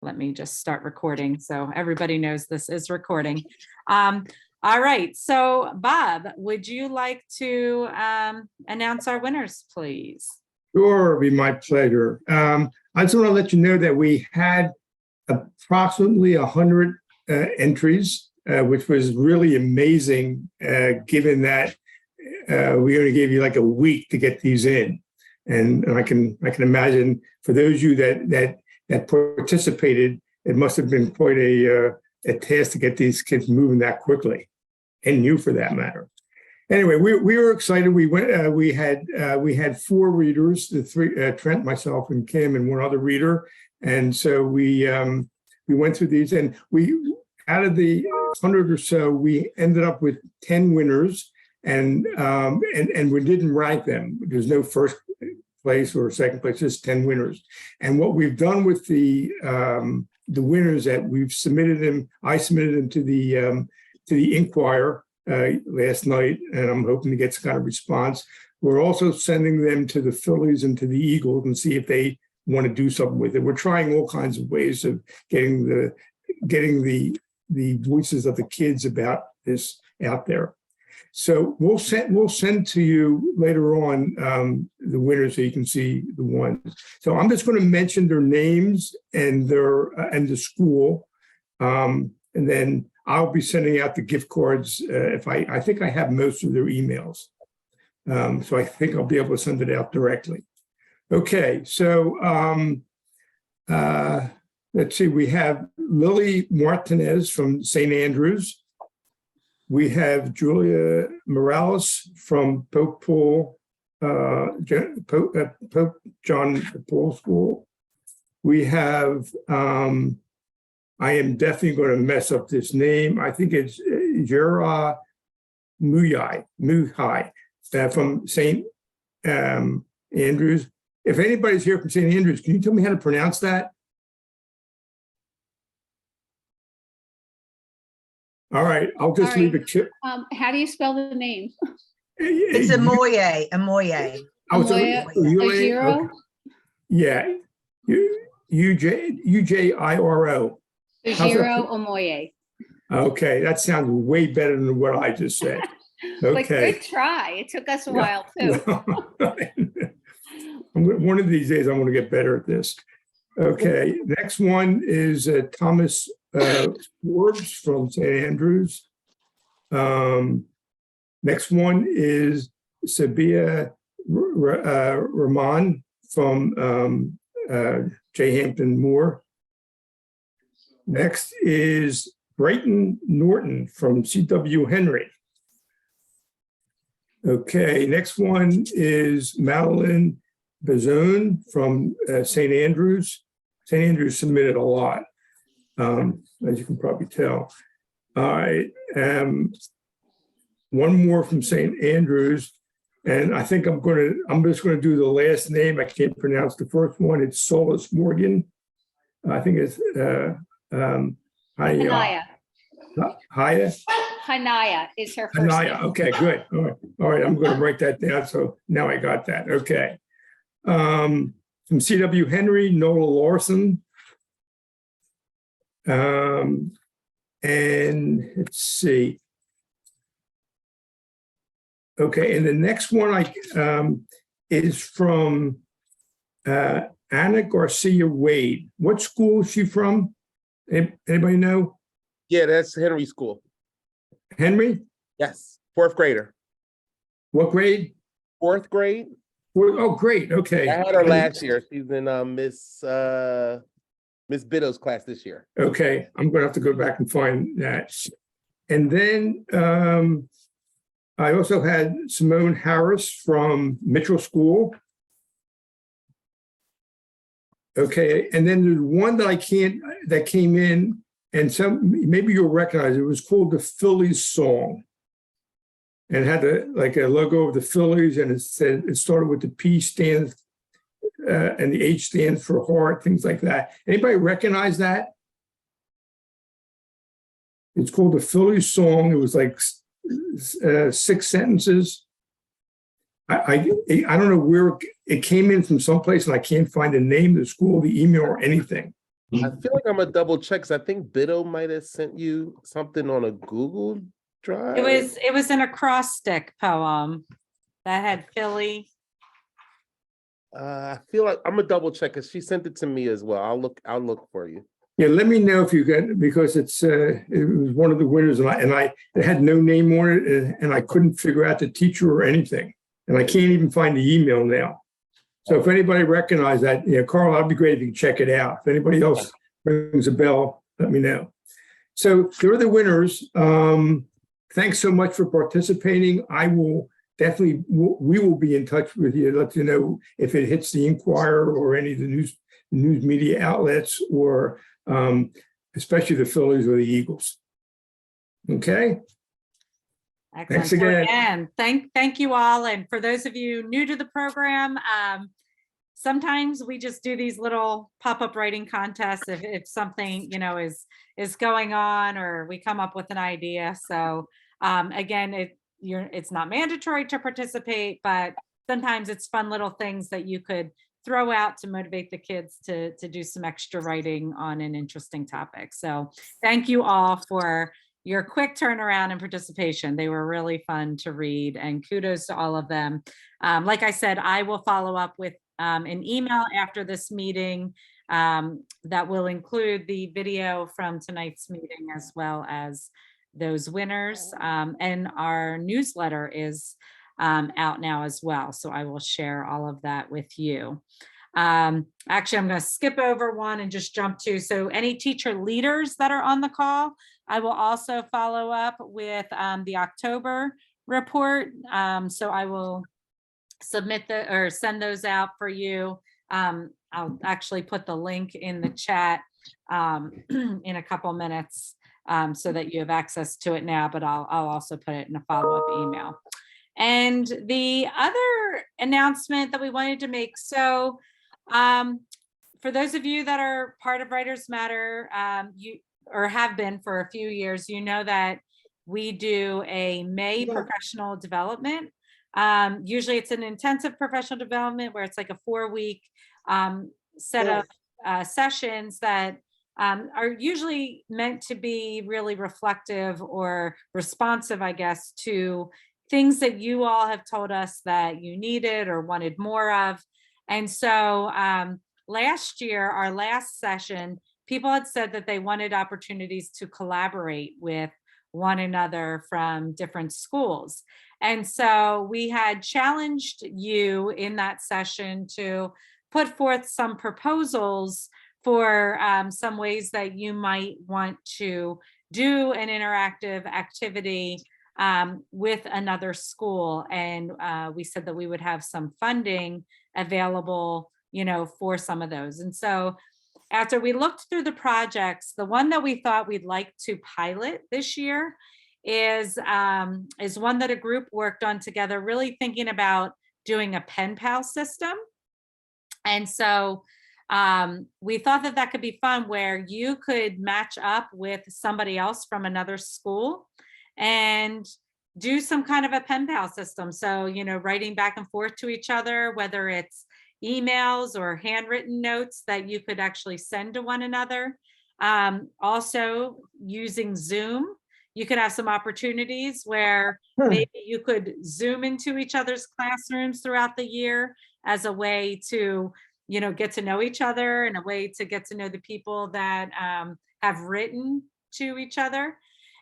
let me just start recording so everybody knows this is recording. All right, so Bob, would you like to announce our winners, please? Sure, it'll be my pleasure. I just want to let you know that we had approximately 100 entries, which was really amazing, given that we only gave you like a week to get these in. And I can imagine for those of you that participated, it must have been quite a task to get these kids moving that quickly, and you for that matter. Anyway, we were excited. We went. We had 4 readers: the 3, Trent, myself, and Kim, and one other reader. And so we went through these, and we out of the 100 or so, we ended up with 10 winners, and we didn't rank them. There's no first place or second place, just 10 winners. And what we've done with the winners that we've submitted them, I submitted them to the Inquirer last night, and I'm hoping to get some kind of response. We're also sending them to the Phillies and to the Eagles and see if they want to do something with it. We're trying all kinds of ways of getting the voices of the kids about this out there. So we'll send to you later on the winners so you can see the ones. So I'm just going to mention their names and the school, and then I'll be sending out the gift cards. If I think I have most of their emails, so I think I'll be able to send it out directly. Okay, so let's see. We have Lily Martinez from St. Andrews. We have Julia Morales from Pope John Paul School. We have, I am definitely going to mess up this name. I think it's Jera Muyai from St. Andrews. If anybody's here from St. Andrews, can you tell me how to pronounce that? All right, I'll just leave it. How do you spell the name? It's Amoye. Ujiro? Yeah, Ujiro. Ujiro Omoye. Okay, that sounds way better than what I just said. Okay. But good try. It took us a while too. One of these days, I'm going to get better at this. Okay, next one is Thomas Forbes from St. Andrews. Next one is Sabia Rahman from J. Hampton Moore. Next is Brighton Norton from C.W. Henry. Okay, next one is Madeline Bazone from St. Andrews. St. Andrews submitted a lot, as you can probably tell. All right, one more from St. Andrews, and I think I'm just going to do the last name. I can't pronounce the first one. It's Solis Morgan. I think it's Hanaya. Hanaya Is her first name. Okay, good. All right. I'm going to write that down. So now I got that. Okay. From C.W. Henry, Nola Larson. And let's see. Okay, and the next one is from Anna Garcia Wade. What school is she from? Anybody know? Yeah, that's Henry School. Henry? Yes, 4th grader. What grade? 4th grade. Oh, great. Okay. I had her last year. She's in Miss Biddow's class this year. Okay, I'm going to have to go back and find that. And then I also had Simone Harris from Mitchell School. Okay, and then there's one that came in, and maybe you'll recognize it. It was called the Phillies Song, and it had a logo of the Phillies, and it started with the P stands and the H stands for heart, things like that. Anybody recognize that? It's called the Phillies Song. It was like 6 sentences. I don't know where it came in from someplace, and I can't find the name of the school, the email, or anything. I feel like I'm gonna double check, 'cause I think Bido might have sent you something on a Google Drive. It was an acrostic poem that had Philly. I feel like I'm gonna double check, because she sent it to me as well. I'll look for you. Yeah, let me know if you get, because it was one of the winners, and it had no name on it, and I couldn't figure out the teacher or anything, and I can't even find the email now. So if anybody recognizes that, Carl, that'd be great if you can check it out. If anybody else rings a bell, let me know. So there are the winners. Thanks so much for participating. I will definitely, we will be in touch with you to let you know if it hits the Inquirer or any of the news media outlets, or especially the Phillies or the Eagles. Okay. Excellent. Thanks So again. Thank you all. And for those of you new to the program, sometimes we just do these little pop-up writing contests if something, is going on, or we come up with an idea. So again, it's not mandatory to participate, but sometimes it's fun little things that you could throw out to motivate the kids to do some extra writing on an interesting topic. So thank you all for your quick turnaround and participation. They were really fun to read, and kudos to all of them. Like I said, I will follow up with an email after this meeting that will include the video from tonight's meeting, as well as those winners. And our newsletter is out now as well. So I will share all of that with you. Actually, I'm going to skip over one and just jump to, so any teacher leaders that are on the call, I will also follow up with the October report. So I will submit or send those out for you. I'll actually put the link in the chat in a couple minutes so that you have access to it now, but I'll also put it in a follow-up email. And the other announcement that we wanted to make, so for those of you that are part of Writers Matter, or have been for a few years, you know that we do a May professional development. Usually it's an intensive professional development where it's like a 4-week set of sessions that are usually meant to be really reflective or responsive, I guess, to things that you all have told us that you needed or wanted more of. And so last year, our last session, people had said that they wanted opportunities to collaborate with one another from different schools. And so we had challenged you in that session to put forth some proposals for some ways that you might want to do an interactive activity with another school. And we said that we would have some funding available, for some of those. And so after we looked through the projects, the one that we thought we'd like to pilot this year is one that a group worked on together, really thinking about doing a pen pal system. And so we thought that that could be fun, where you could match up with somebody else from another school and do some kind of a pen pal system. So, writing back and forth to each other, whether it's emails or handwritten notes that you could actually send to one another. Also using Zoom, you could have some opportunities where maybe you could Zoom into each other's classrooms throughout the year as a way to, get to know each other, and a way to get to know the people that have written to each other.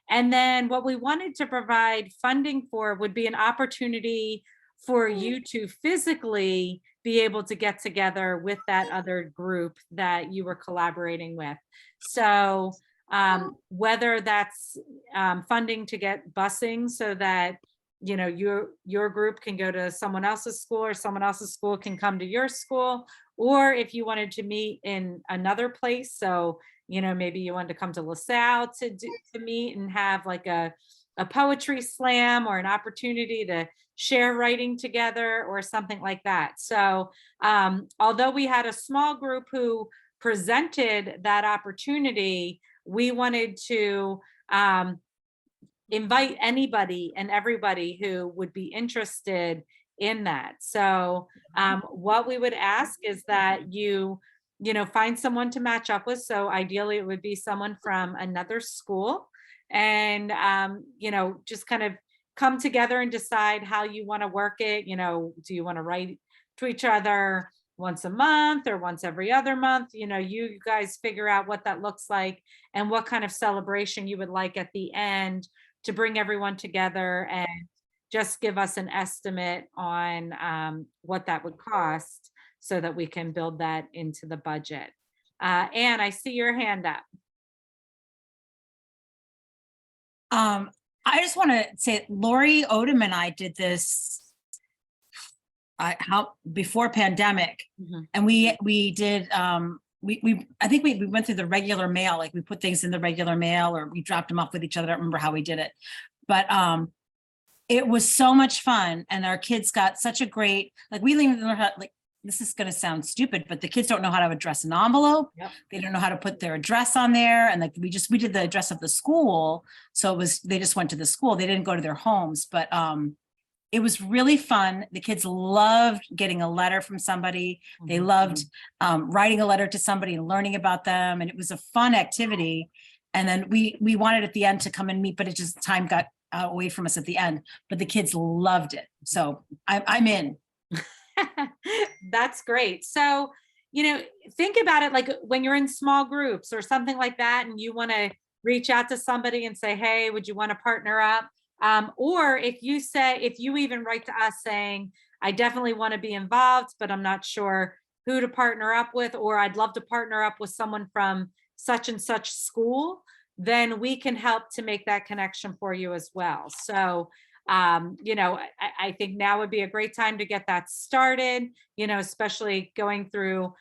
And then what we wanted to provide funding for would be an opportunity for you to physically be able to get together with that other group that you were collaborating with. So whether that's funding to get busing so that your group can go to someone else's school, or someone else's school can come to your school, or if you wanted to meet in another place, so maybe you wanted to come to LaSalle to meet and have like a poetry slam, or an opportunity to share writing together, or something like that. So although we had a small group who presented that opportunity, we wanted to invite anybody and everybody who would be interested in that. So what we would ask is that you find someone to match up with. So ideally it would be someone from another school, and, just kind of come together and decide how you want to work it. Do you want to write to each other once a month or once every other month? You guys figure out what that looks like and what kind of celebration you would like at the end to bring everyone together, and just give us an estimate on what that would cost so that we can build that into the budget. Anne, I see your hand up. I just want to say Lori Odom and I did this before pandemic, and we did I think we went through the regular mail, like we put things in the regular mail or we dropped them off with each other. I don't remember how we did it, but it was so much fun, and our kids got such a great, like, we learned how, like, this is going to sound stupid, but the kids don't know how to address an envelope. Yep. They don't know how to put their address on there. And like, we did the address of the school. So they just went to the school. They didn't go to their homes, but it was really fun. The kids loved getting a letter from somebody. They loved writing a letter to somebody and learning about them. And it was a fun activity. And then we wanted at the end to come and meet, but it just, time got away from us at the end, but the kids loved it. So I'm in. That's great. So, think about it like when you're in small groups or something like that, and you want to reach out to somebody and say, hey, would you want to partner up? Or if you even write to us saying, I definitely want to be involved, but I'm not sure who to partner up with, or I'd love to partner up with someone from such and such school, then we can help to make that connection for you as well. So, I think now would be a great time to get that started, especially going through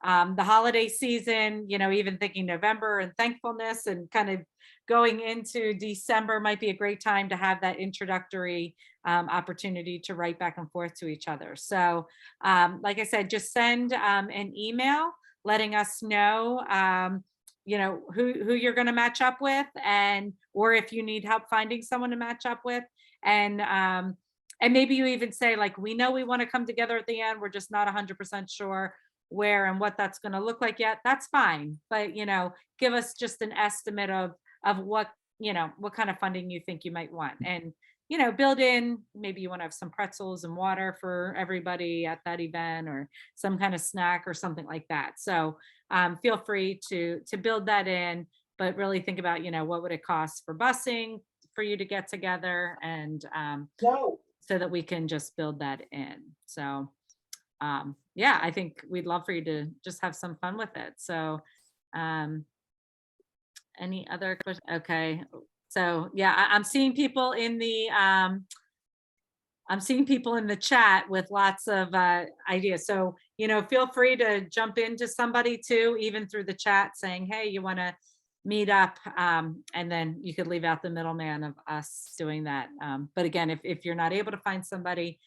the holiday season, even thinking November and thankfulness, and kind of going into December might be a great time to have that introductory opportunity to write back and forth to each other. So like I said, just send an email letting us know who you're going to match up with, or if you need help finding someone to match up with. And maybe you even say, like, we know we want to come together at the end. We're just not 100% sure where and what that's going to look like yet. That's fine. But, give us just an estimate of what kind of funding you think you might want. And, build in, maybe you want to have some pretzels and water for everybody at that event, or some kind of snack or something like that. So feel free to build that in, but really think about, what would it cost for busing for you to get together, and so that we can just build that in. So I think we'd love for you to just have some fun with it. So any other questions? Okay. So I'm seeing people in the chat with lots of ideas. So, feel free to jump into somebody too, even through the chat, saying, hey, you want to meet up, and then you could leave out the middleman of us doing that. But again, if you're not able to find somebody,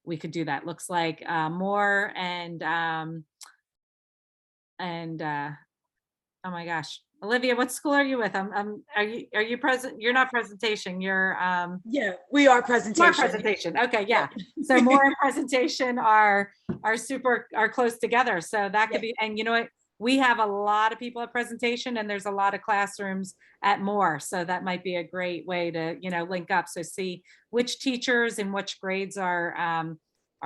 we could do that. Looks like Moore and oh my gosh, Olivia, what school are you with? Are you present? You're not presentation. You're yeah, we are presentation. Presentation. Okay, yeah. So Moore and presentation are close together. So that could be, and you know what? We have a lot of people at presentation, and there's a lot of classrooms at Moore. So that might be a great way to, link up. So see which teachers and which grades are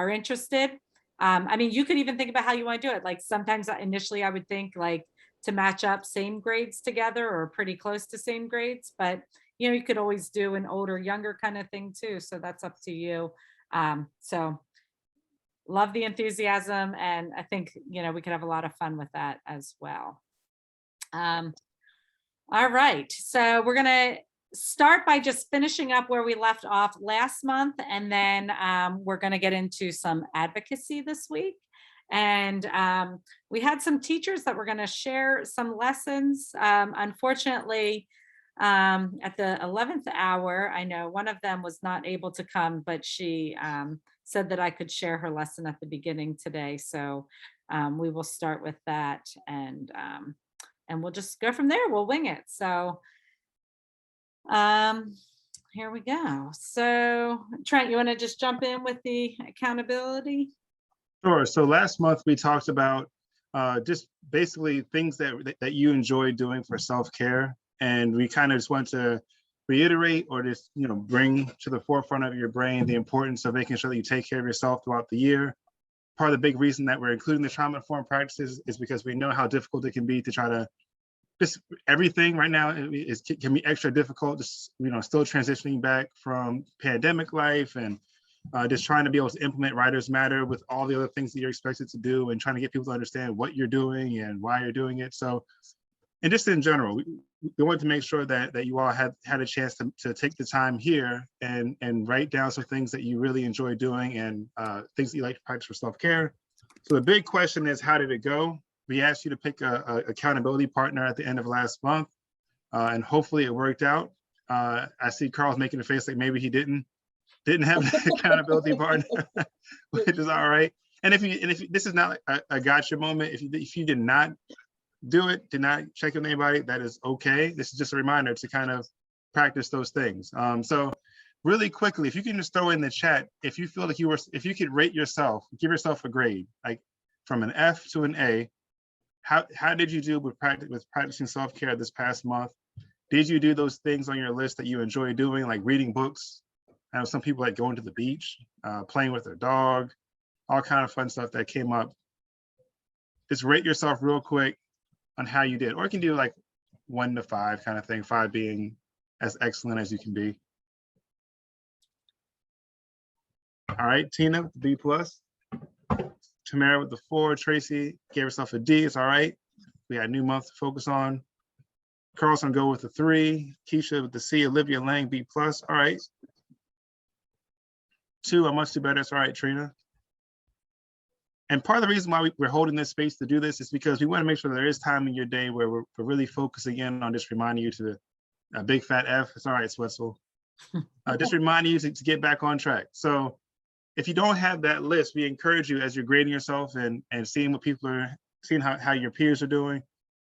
interested. You could even think about how you want to do it. Like sometimes initially I would think like to match up same grades together or pretty close to same grades, but you could always do an older, younger kind of thing too. So that's up to you. So love the enthusiasm, and I think we could have a lot of fun with that as well. All right, so we're gonna start by just finishing up where we left off last month, and then we're gonna get into some advocacy this week. And we had some teachers that were gonna share some lessons. Unfortunately, at the 11th hour, I know one of them was not able to come, but she said that I could share her lesson at the beginning today. So we will start with that, and we'll just go from there. We'll wing it. So here we go. So Trent, you want to just jump in with the accountability? Sure. So last month we talked about just basically things that you enjoy doing for self-care. And we kind of just want to reiterate or just, bring to the forefront of your brain the importance of making sure that you take care of yourself throughout the year. Part of the big reason that we're including the trauma-informed practices is because we know how difficult it can be to try to everything right now can be extra difficult, just, still transitioning back from pandemic life and just trying to be able to implement Writers Matter with all the other things that you're expected to do and trying to get people to understand what you're doing and why you're doing it. So, and just in general, we wanted to make sure that you all had a chance to take the time here and write down some things that you really enjoy doing and things that you like to practice for self-care. So the big question is, how did it go? We asked you to pick a accountability partner at the end of last month, and hopefully it worked out. I see Carl's making a face like maybe he didn't have an accountability partner, which is all right. And if this is not a gotcha moment, if you did not do it, did not check with anybody, that is okay. This is just a reminder to kind of practice those things. So really quickly, if you can just throw in the chat, if you feel like if you could rate yourself, give yourself a grade, like from an F to an A, how did you do with practicing self-care this past month? Did you do those things on your list that you enjoy doing, like reading books? I know some people like going to the beach, playing with their dog, all kind of fun stuff that came up. Just rate yourself real quick on how you did, or you can do like 1 to 5 kind of thing, 5 being as excellent as you can be. All right, Tina, B+. Tamara with the 4, Tracy gave herself a D, it's all right. We got a new month to focus on. Carlson go with the 3, Keisha with the C, Olivia Lang, B+, all right. 2, I must do better, it's all right, Trina. And part of the reason why we're holding this space to do this is because we want to make sure there is time in your day where we're really focusing in on just reminding you to a big fat F, it's all right, Swetzel. Just reminding you to get back on track. So if you don't have that list, we encourage you as you're grading yourself and seeing what people are, seeing how your peers are doing,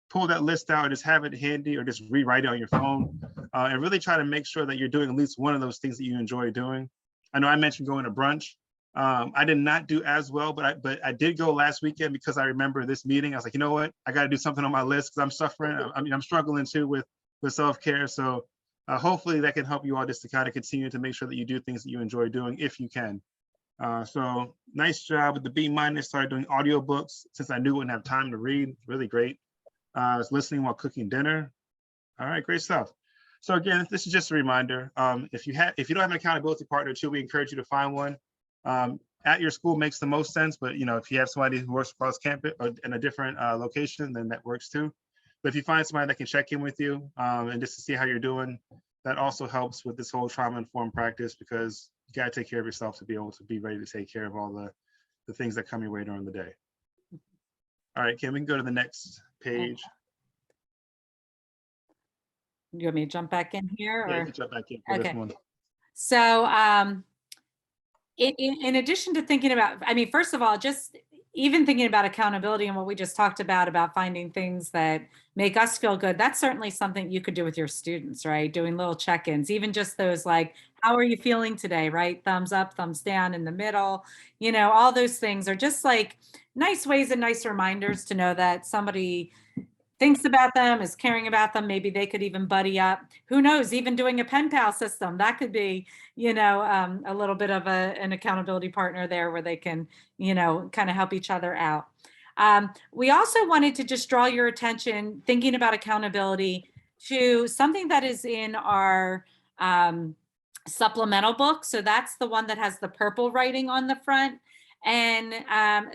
pull that list out and just have it handy or just rewrite it on your phone and really try to make sure that you're doing at least one of those things that you enjoy doing. I know I mentioned going to brunch. I did not do as well, but I did go last weekend because I remember this meeting. I was like, you know what? I got to do something on my list because I'm suffering. I'm struggling too with self-care. So hopefully that can help you all just to kind of continue to make sure that you do things that you enjoy doing if you can. So nice job with the B-. Started doing audiobooks since I knew I wouldn't have time to read. Really great. I was listening while cooking dinner. All right, great stuff. So again, this is just a reminder. If you don't have an accountability partner too, we encourage you to find one. At your school makes the most sense, but if you have somebody who works across campus or in a different location, then that works too. But if you find somebody that can check in with you and just to see how you're doing, that also helps with this whole trauma-informed practice because you got to take care of yourself to be able to be ready to take care of all the things that come your way during the day. All right, Kim, we can go to the next page. You want me to jump back in here? Yeah, Or? you can jump back in for Okay. this one. So in addition to thinking about, first of all, just even thinking about accountability and what we just talked about finding things that make us feel good, that's certainly something you could do with your students, right? Doing little check-ins, even just those like, how are you feeling today, right? Thumbs up, thumbs down, in the middle, all those things are just like nice ways and nice reminders to know that somebody thinks about them, is caring about them. Maybe they could even buddy up. Who knows, even doing a pen pal system, that could be, a little bit of an accountability partner there where they can, kind of help each other out. We also wanted to just draw your attention, thinking about accountability, to something that is in our supplemental book. So that's the one that has the purple writing on the front. And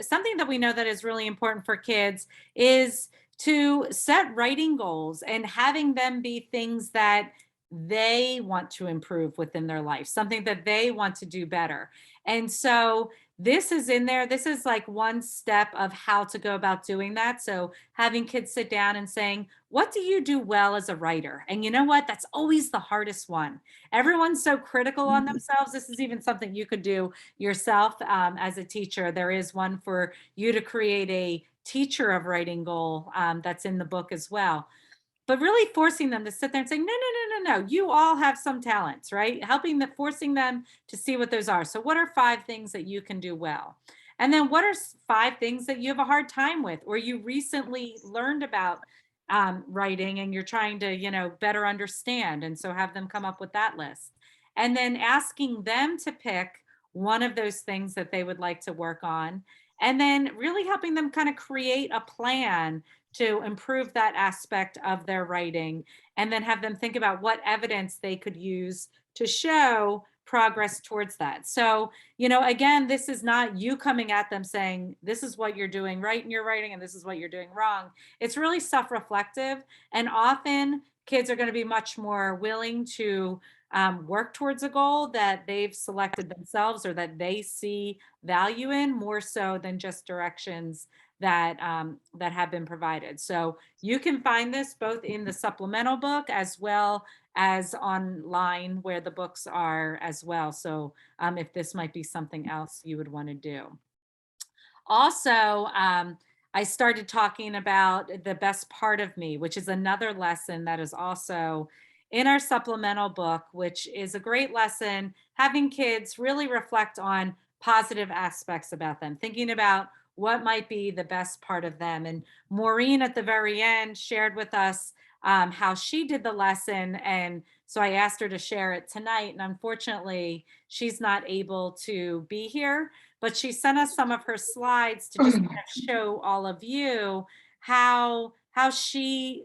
something that we know that is really important for kids is to set writing goals and having them be things that they want to improve within their life, something that they want to do better. And so this is in there. This is like one step of how to go about doing that. So having kids sit down and saying, what do you do well as a writer? And you know what? That's always the hardest one. Everyone's so critical on themselves. This is even something you could do yourself as a teacher. There is one for you to create a teacher of writing goal that's in the book as well. But really forcing them to sit there and say, no, you all have some talents, right? Forcing them to see what those are. So what are 5 things that you can do well? And then what are 5 things that you have a hard time with, or you recently learned about writing and you're trying to, better understand. And so have them come up with that list. And then asking them to pick one of those things that they would like to work on. And then really helping them kind of create a plan to improve that aspect of their writing. And then have them think about what evidence they could use to show progress towards that. So, again, this is not you coming at them saying, this is what you're doing right in your writing and this is what you're doing wrong. It's really self-reflective. And often kids are going to be much more willing to work towards a goal that they've selected themselves or that they see value in, more so than just directions that that have been provided. So you can find this both in the supplemental book as well as online where the books are as well. So if this might be something else you would want to do. Also, I started talking about the best part of me, which is another lesson that is also in our supplemental book, which is a great lesson, having kids really reflect on positive aspects about them, thinking about what might be the best part of them. And Maureen at the very end shared with us how she did the lesson. And so I asked her to share it tonight. And unfortunately, she's not able to be here, but she sent us some of her slides to just kind of show all of you how she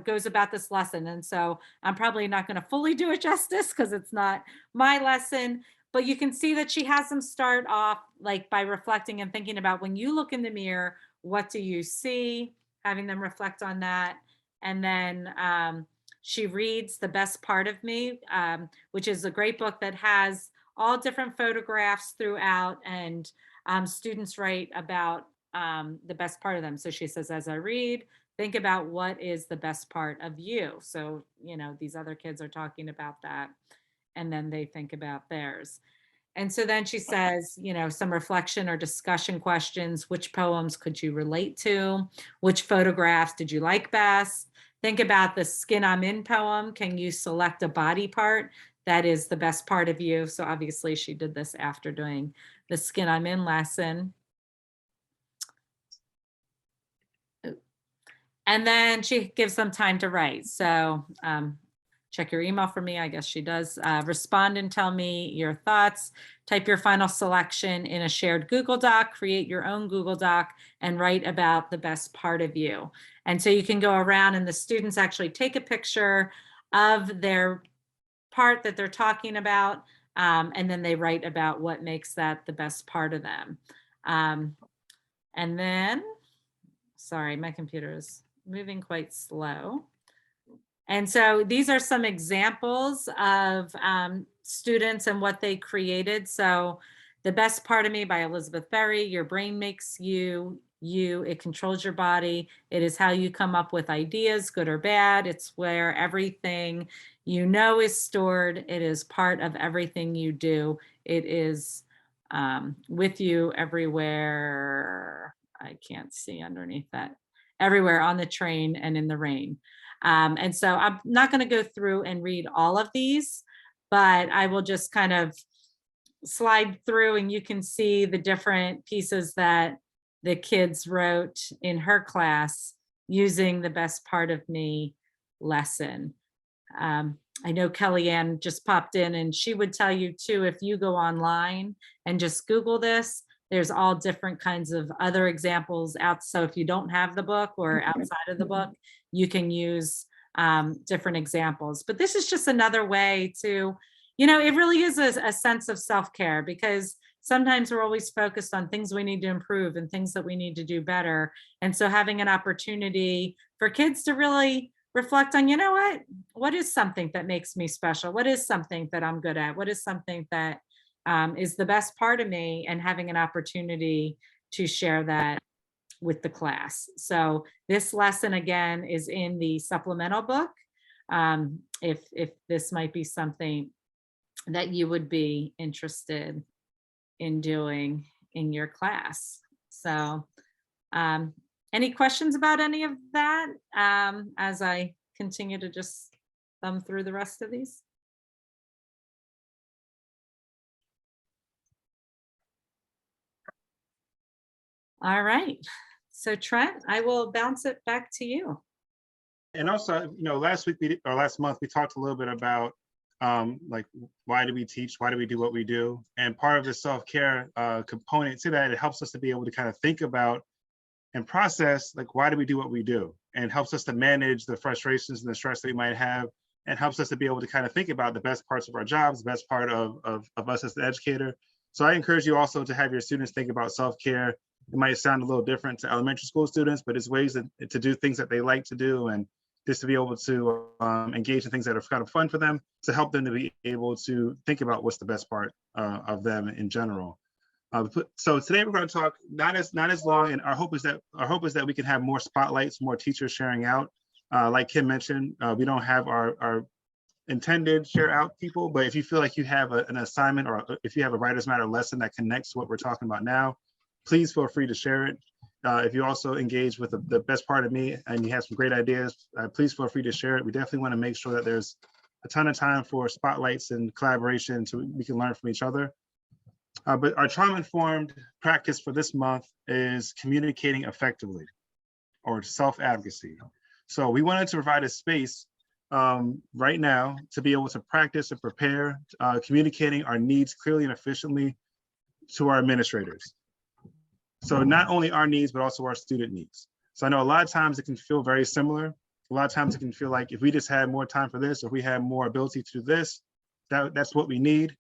goes about this lesson. And so I'm probably not going to fully do it justice because it's not my lesson, but you can see that she has them start off like by reflecting and thinking about, when you look in the mirror, what do you see, having them reflect on that. And then she reads The Best Part of Me, which is a great book that has all different photographs throughout, and students write about the best part of them. So she says, as I read, think about what is the best part of you. So, these other kids are talking about that, and then they think about theirs. And so then she says, some reflection or discussion questions. Which poems could you relate to? Which photographs did you like best? Think about the Skin I'm In poem. Can you select a body part that is the best part of you? So obviously she did this after doing the Skin I'm In lesson. And then she gives them time to write. So check your email for me. I guess she does. Respond and tell me your thoughts. Type your final selection in a shared Google Doc, create your own Google Doc, and write about the best part of you. And so you can go around and the students actually take a picture of their part that they're talking about, and then they write about what makes that the best part of them. And then, sorry, my computer is moving quite slow. And so these are some examples of students and what they created. So The Best Part of Me by Elizabeth Berry. Your brain makes you, it controls your body. It is how you come up with ideas, good or bad. It's where everything is stored. It is part of everything you do. It is with you everywhere. I can't see underneath that. Everywhere, on the train and in the rain. And so I'm not going to go through and read all of these, but I will just kind of slide through and you can see the different pieces that the kids wrote in her class using the Best Part of Me lesson. I know Kellyanne just popped in and she would tell you too, if you go online and just Google this, there's all different kinds of other examples out. So if you don't have the book or outside of the book, you can use different examples. But this is just another way to, it really is a sense of self-care, because sometimes we're always focused on things we need to improve and things that we need to do better. And so having an opportunity for kids to really reflect on, what is something that makes me special? What is something that I'm good at? What is something that is the best part of me, and having an opportunity to share that with the class. So this lesson again is in the supplemental book. If this might be something that you would be interested in doing in your class. So any questions about any of that as I continue to just thumb through the rest of these? All right. So Trent, I will bounce it back to you. And also, last week or last month, we talked a little bit about like, why do we teach? Why do we do what we do? And part of the self-care component to that, it helps us to be able to kind of think about and process, like, why do we do what we do? And helps us to manage the frustrations and the stress that we might have, and helps us to be able to kind of think about the best parts of our jobs, the best part of us as the educator. So I encourage you also to have your students think about self-care. It might sound a little different to elementary school students, but it's ways to do things that they like to do, and just to be able to engage in things that are kind of fun for them, to help them to be able to think about what's the best part of them in general. So today we're going to talk not as long, and our hope is that we can have more spotlights, more teachers sharing out. Like Kim mentioned, we don't have our intended share out people, but if you feel like you have an assignment, or if you have a Writers Matter lesson that connects to what we're talking about now, please feel free to share it. If you also engage with the best part of me and you have some great ideas, please feel free to share it. We definitely want to make sure that there's a ton of time for spotlights and collaboration so we can learn from each other. But our trauma-informed practice for this month is communicating effectively, or self-advocacy. So we wanted to provide a space right now to be able to practice and prepare communicating our needs clearly and efficiently to our administrators. So not only our needs, but also our student needs. So I know a lot of times it can feel very similar. A lot of times it can feel like if we just had more time for this, or if we had more ability to do this, that's what we need.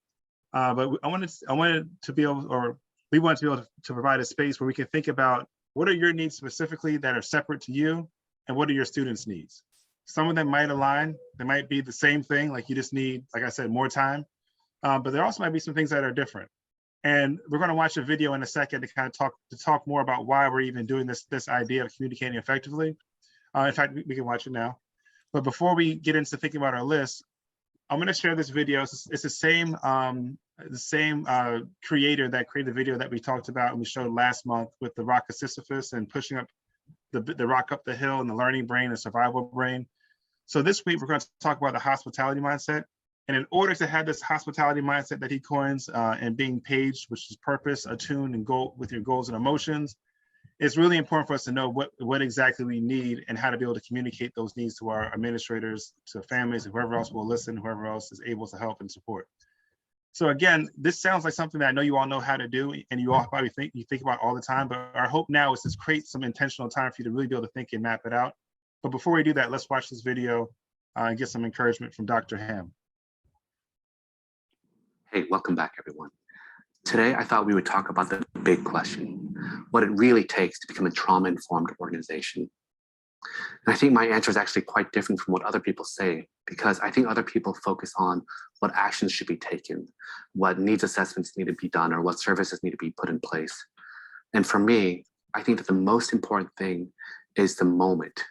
But we wanted to be able to provide a space where we can think about what are your needs specifically that are separate to you, and what are your students' needs. Some of them might align. They might be the same thing, like you just need, like I said, more time. But there also might be some things that are different. And we're going to watch a video in a second to kind of talk more about why we're even doing this idea of communicating effectively. In fact, we can watch it now. But before we get into thinking about our list, I'm going to share this video. It's the same creator that created the video that we talked about and we showed last month with the rock of Sisyphus and pushing up the rock up the hill, and the learning brain, the survival brain. So this week we're going to talk about the hospitality mindset. And in order to have this hospitality mindset that he coins and being paged, which is purpose, attuned, and goal with your goals and emotions, it's really important for us to know what exactly we need and how to be able to communicate those needs to our administrators, to families, and whoever else will listen, whoever else is able to help and support. So again, this sounds like something that I know you all know how to do, and you all probably think about all the time, but our hope now is to create some intentional time for you to really be able to think and map it out. But before we do that, let's watch this video and get some encouragement from Dr. Ham. Hey, welcome back, everyone. Today, I thought we would talk about the big question, what it really takes to become a trauma-informed organization. And I think my answer is actually quite different from what other people say, because I think other people focus on what actions should be taken, what needs assessments need to be done, or what services need to be put in place. And for me, I think that the most important thing is the moment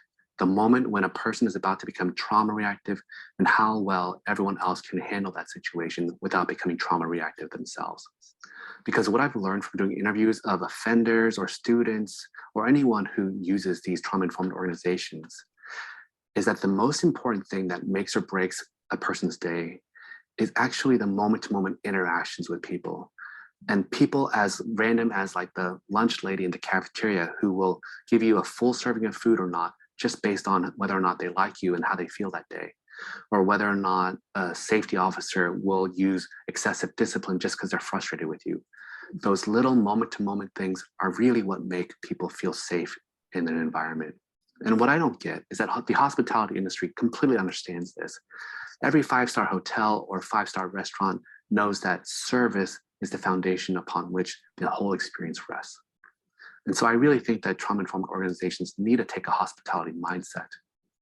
when a person is about to become trauma reactive, and how well everyone else can handle that situation without becoming trauma reactive themselves. Because what I've learned from doing interviews of offenders or students or anyone who uses these trauma-informed organizations is that the most important thing that makes or breaks a person's day is actually the moment-to-moment interactions with people. And people as random as like the lunch lady in the cafeteria who will give you a full serving of food or not, just based on whether or not they like you and how they feel that day, or whether or not a safety officer will use excessive discipline just because they're frustrated with you. Those little moment-to-moment things are really what make people feel safe in an environment. And what I don't get is that the hospitality industry completely understands this. Every five-star hotel or five-star restaurant knows that service is the foundation upon which the whole experience rests. And so I really think that trauma-informed organizations need to take a hospitality mindset.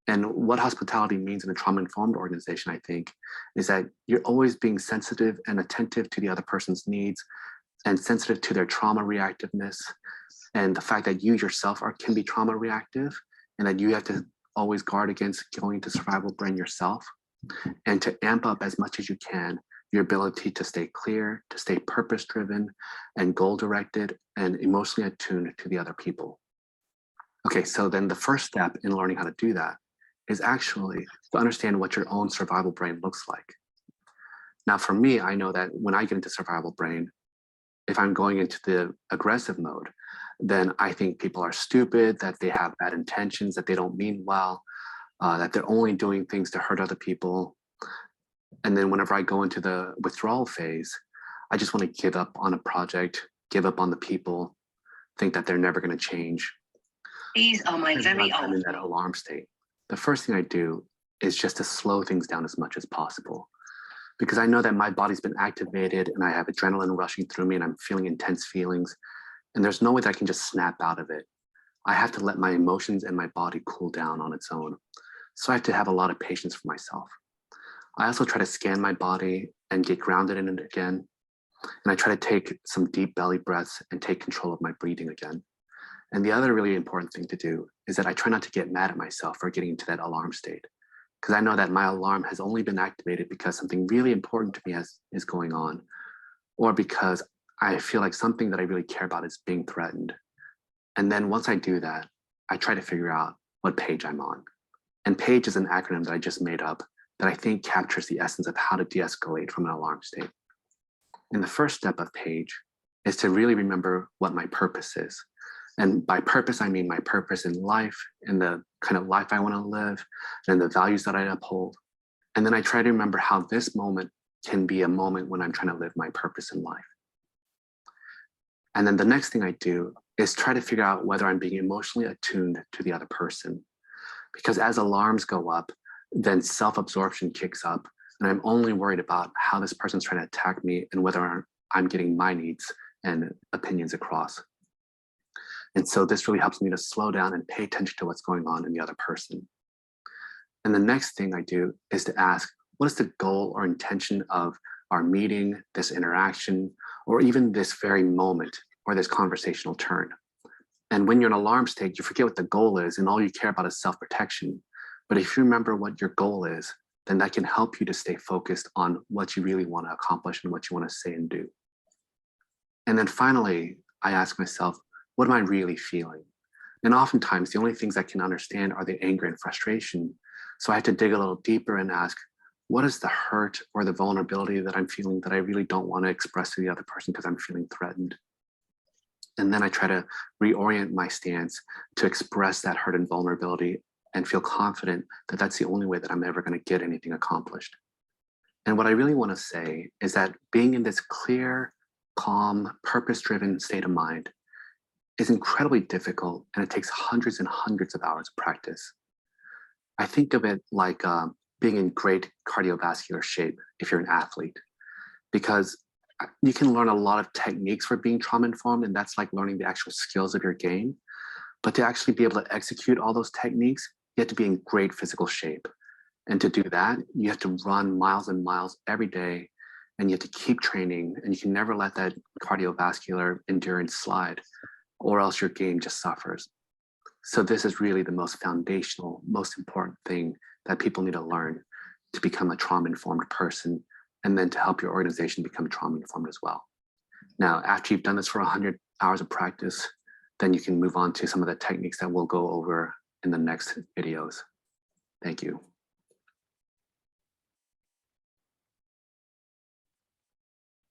And what hospitality means in a trauma-informed organization, I think, is that you're always being sensitive and attentive to the other person's needs, and sensitive to their trauma reactiveness, and the fact that you yourself can be trauma reactive, and that you have to always guard against going into survival brain yourself, and to amp up as much as you can your ability to stay clear, to stay purpose-driven and goal-directed and emotionally attuned to the other people. Okay, so then the first step in learning how to do that is actually to understand what your own survival brain looks like. Now, for me, I know that when I get into survival brain, if I'm going into the aggressive mode, then I think people are stupid, that they have bad intentions, that they don't mean well, that they're only doing things to hurt other people. And then whenever I go into the withdrawal phase, I just want to give up on a project, give up on the people, think that they're never going to change. These are my And very once I'm in old. that alarm state, the first thing I do is just to slow things down as much as possible. Because I know that my body's been activated and I have adrenaline rushing through me and I'm feeling intense feelings. And there's no way that I can just snap out of it. I have to let my emotions and my body cool down on its own. So I have to have a lot of patience for myself. I also try to scan my body and get grounded in it again. And I try to take some deep belly breaths and take control of my breathing again. And the other really important thing to do is that I try not to get mad at myself for getting into that alarm state. Because I know that my alarm has only been activated because something really important to me is going on, or because I feel like something that I really care about is being threatened. And then once I do that, I try to figure out what page I'm on. And PAGE is an acronym that I just made up that I think captures the essence of how to de-escalate from an alarm state. And the first step of PAGE is to really remember what my purpose is. And by purpose, I mean my purpose in life and the kind of life I want to live and the values that I uphold. And then I try to remember how this moment can be a moment when I'm trying to live my purpose in life. And then the next thing I do is try to figure out whether I'm being emotionally attuned to the other person. Because as alarms go up, then self-absorption kicks up. And I'm only worried about how this person's trying to attack me and whether I'm getting my needs and opinions across. And so this really helps me to slow down and pay attention to what's going on in the other person. And the next thing I do is to ask, what is the goal or intention of our meeting, this interaction, or even this very moment or this conversational turn? And when you're in an alarm state, you forget what the goal is and all you care about is self-protection. But if you remember what your goal is, then that can help you to stay focused on what you really want to accomplish and what you want to say and do. And then finally, I ask myself, what am I really feeling? And oftentimes the only things I can understand are the anger and frustration. So I have to dig a little deeper and ask, what is the hurt or the vulnerability that I'm feeling that I really don't want to express to the other person because I'm feeling threatened? And then I try to reorient my stance to express that hurt and vulnerability and feel confident that that's the only way that I'm ever going to get anything accomplished. And what I really want to say is that being in this clear, calm, purpose-driven state of mind is incredibly difficult, and it takes hundreds and hundreds of hours of practice. I think of it like being in great cardiovascular shape if you're an athlete, because you can learn a lot of techniques for being trauma-informed, and that's like learning the actual skills of your game. But to actually be able to execute all those techniques, you have to be in great physical shape. And to do that, you have to run miles and miles every day, and you have to keep training, and you can never let that cardiovascular endurance slide, or else your game just suffers. So this is really the most foundational, most important thing that people need to learn to become a trauma-informed person, and then to help your organization become trauma-informed as well. Now, after you've done this for 100 hours of practice, then you can move on to some of the techniques that we'll go over in the next videos. Thank you.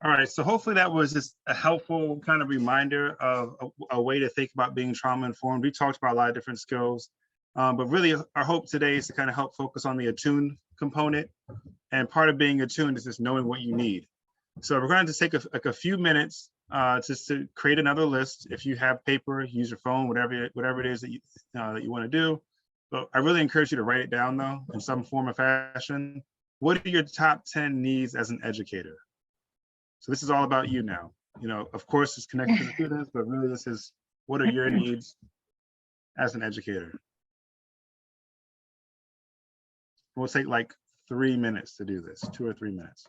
All right, so hopefully that was just a helpful kind of reminder of a way to think about being trauma informed. We talked about a lot of different skills, but really our hope today is to kind of help focus on the attuned component. And part of being attuned is just knowing what you need. So we're going to take a few minutes just to create another list. If you have paper, use your phone, whatever it is that you want to do. But I really encourage you to write it down though, in some form or fashion. What are your top 10 needs as an educator? So this is all about you now. You know, of course it's connected to the students, but really this is, what are your needs as an educator? We'll take like 3 minutes to do this, 2 or 3 minutes.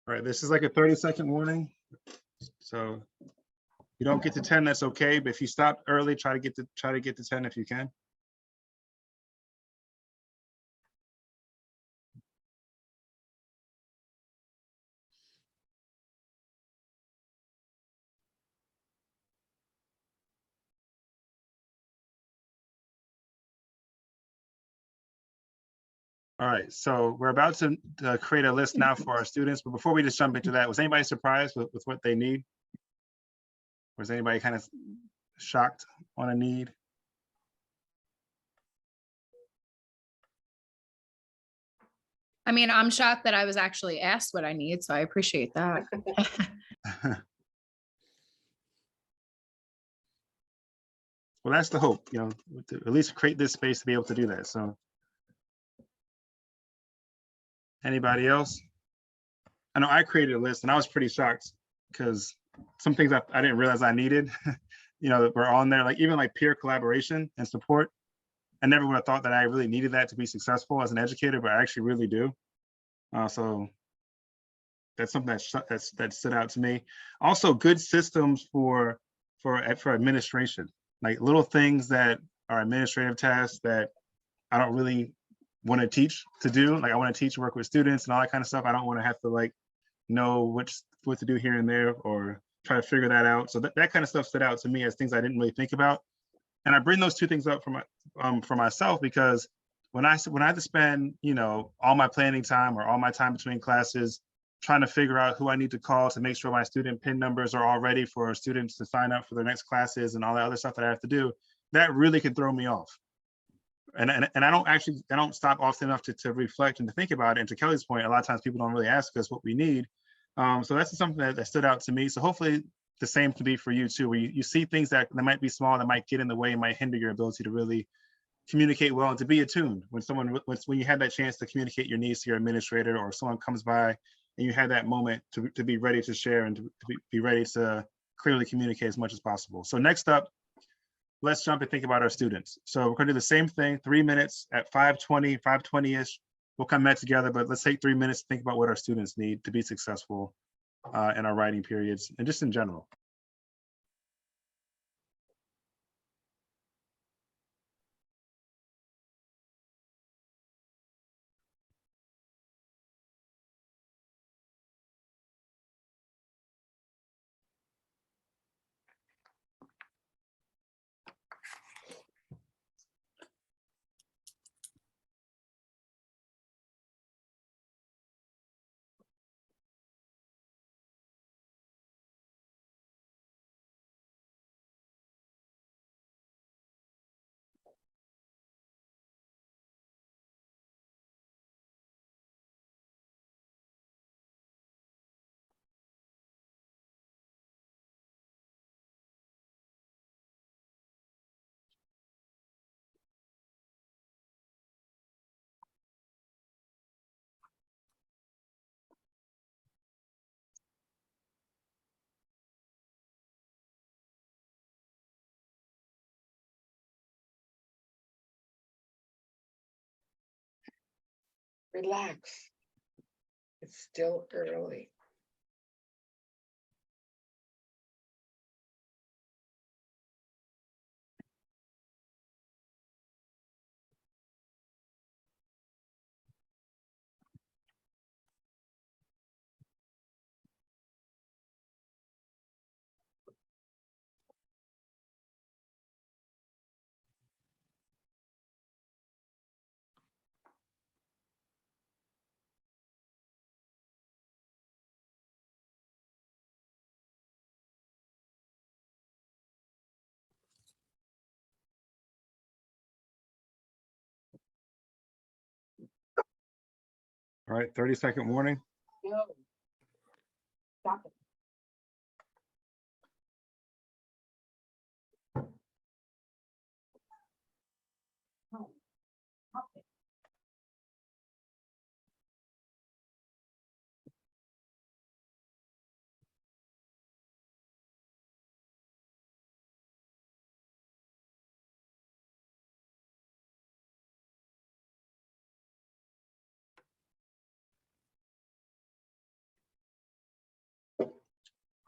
All right, this is like a 30-second warning. So you don't get to 10, that's okay. But if you stop early, try to get to 10 if you can. All right, so we're about to create a list now for our students, but before we just jump into that, was anybody surprised with what they need? Was anybody kind of shocked on a need? I mean, I'm shocked that I was actually asked what I need, so I appreciate that. Well, that's the hope, you know, to at least create this space to be able to do that. So anybody else? I know I created a list and I was pretty shocked because some things I didn't realize I needed, you know, were on there, like even like peer collaboration and support. I never would have thought that I really needed that to be successful as an educator, but I actually really do. So that's something that stood out to me. Also, good systems for administration, like little things that are administrative tasks that I don't really want to teach to do. Like I want to teach, work with students and all that kind of stuff. I don't want to have to like know what to do here and there or try to figure that out. So that kind of stuff stood out to me as things I didn't really think about. And I bring those two things up for myself because when I had to spend, you know, all my planning time or all my time between classes trying to figure out who I need to call to make sure my student PIN numbers are all ready for students to sign up for their next classes and all that other stuff that I have to do, that really can throw me off. And I don't stop often enough to reflect and to think about it. And to Kelly's point, a lot of times people don't really ask us what we need. So that's something that stood out to me. So hopefully the same can be for you too, where you see things that might be small, that might get in the way, might hinder your ability to really communicate well and to be attuned when you have that chance to communicate your needs to your administrator or someone comes by and you have that moment to be ready to share and to be ready to clearly communicate as much as possible. So next up, let's jump and think about our students. So we're gonna do the same thing, 3 minutes at 5:20-ish. We'll come back together, but let's take 3 minutes to think about what our students need to be successful in our writing periods and just in general. Relax. It's still early. All right, 30-second warning. No. Stop it.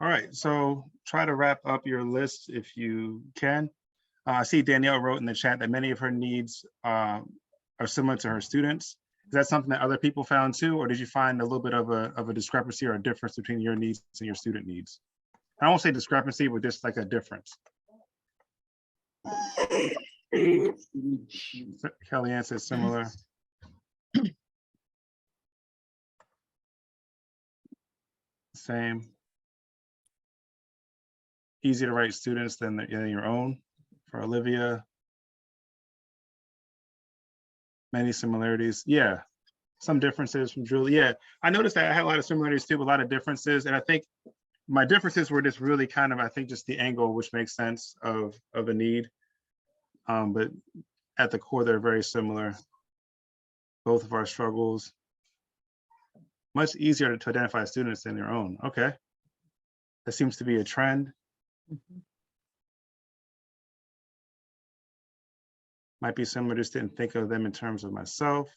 All right, so try to wrap up your list if you can. I see Danielle wrote in the chat that many of her needs are similar to her students. Is that something that other people found too, or did you find a little bit of a discrepancy or a difference between your needs and your student needs? I won't say discrepancy, but just like a difference. Kellyanne says similar. Same. Easier to write students than your own for Olivia. Many similarities. Yeah. Some differences from Julie. Yeah. I noticed that I had a lot of similarities too, a lot of differences. And I think my differences were just really kind of, I think just the angle, which makes sense of a need. But at the core, they're very similar. Both of our struggles. Much easier to identify students than their own. Okay. That seems to be a trend. Might be similar, just didn't think of them in terms of myself.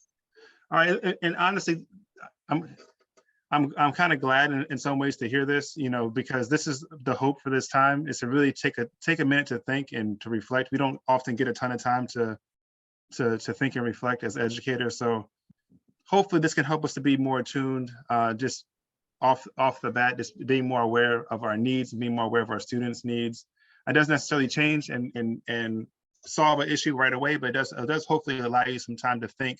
All right, and honestly, I'm kind of glad in some ways to hear this, you know, because this is the hope for this time, is to really take a minute to think and to reflect. We don't often get a ton of time to think and reflect as educators. So hopefully this can help us to be more attuned, just off the bat, just being more aware of our needs and being more aware of our students' needs. It doesn't necessarily change and solve an issue right away, but it does hopefully allow you some time to think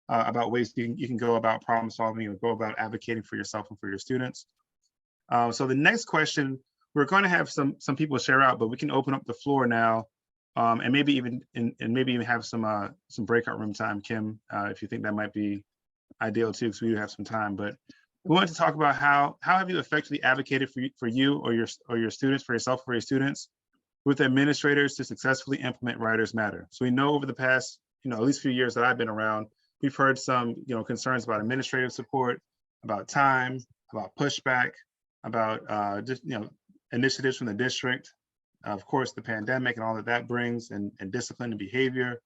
about ways you can go about problem solving or go about advocating for yourself and for your students. So the next question, we're going to have some people share out, but we can open up the floor now, and maybe even have some breakout room time, Kim, if you think that might be ideal too, because we do have some time. But we wanted to talk about how have you effectively advocated for you or your students, for yourself, for your students, with administrators to successfully implement Writers Matter. So we know over the past, at least few years that I've been around, we've heard some, concerns about administrative support, about time, about pushback, about just, initiatives from the district, of course, the pandemic and all that brings, and discipline and behavior.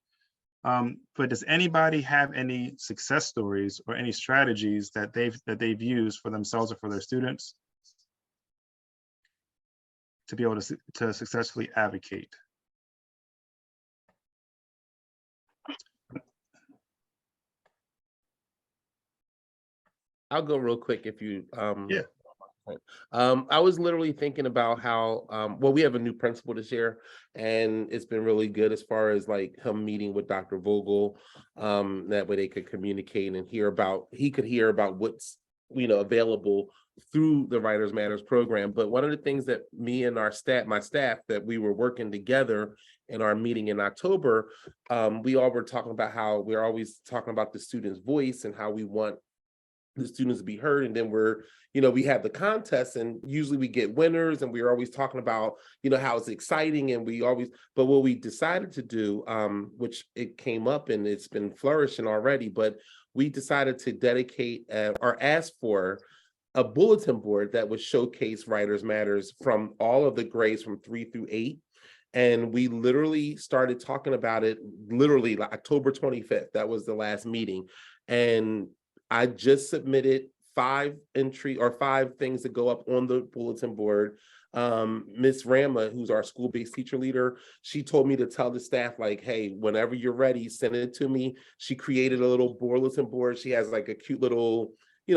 But does anybody have any success stories or any strategies that they've used for themselves or for their students to be able to successfully advocate? I'll go real quick if you Yeah. I was literally thinking about how well, we have a new principal this year, and it's been really good as far as like him meeting with Dr. Vogel. That way they could communicate and he could hear about what's available through the Writers Matters program. But one of the things that me and my staff that we were working together in our meeting in October, we all were talking about how we're always talking about the student's voice and how we want the students to be heard. And then we have the contest, and usually we get winners, and we're always talking about, how it's exciting. And but what we decided to do, which it came up and it's been flourishing already, but we decided to dedicate or ask for a bulletin board that would showcase Writers Matters from all of the grades from 3 through 8. And we literally started talking about it literally like October 25th. That was the last meeting. And I just submitted 5 things to go up on the bulletin board. Miss Rama, who's our school-based teacher leader, she told me to tell the staff, like, hey, whenever you're ready, send it to me. She created a little bulletin board. She has like a cute little,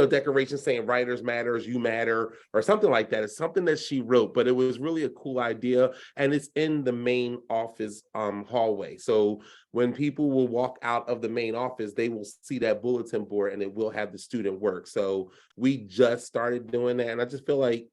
decoration saying writers matters, you matter, or something like that. It's something that she wrote, but it was really a cool idea. And it's in the main office hallway. So when people will walk out of the main office, they will see that bulletin board and it will have the student work. So we just started doing that. And I just feel like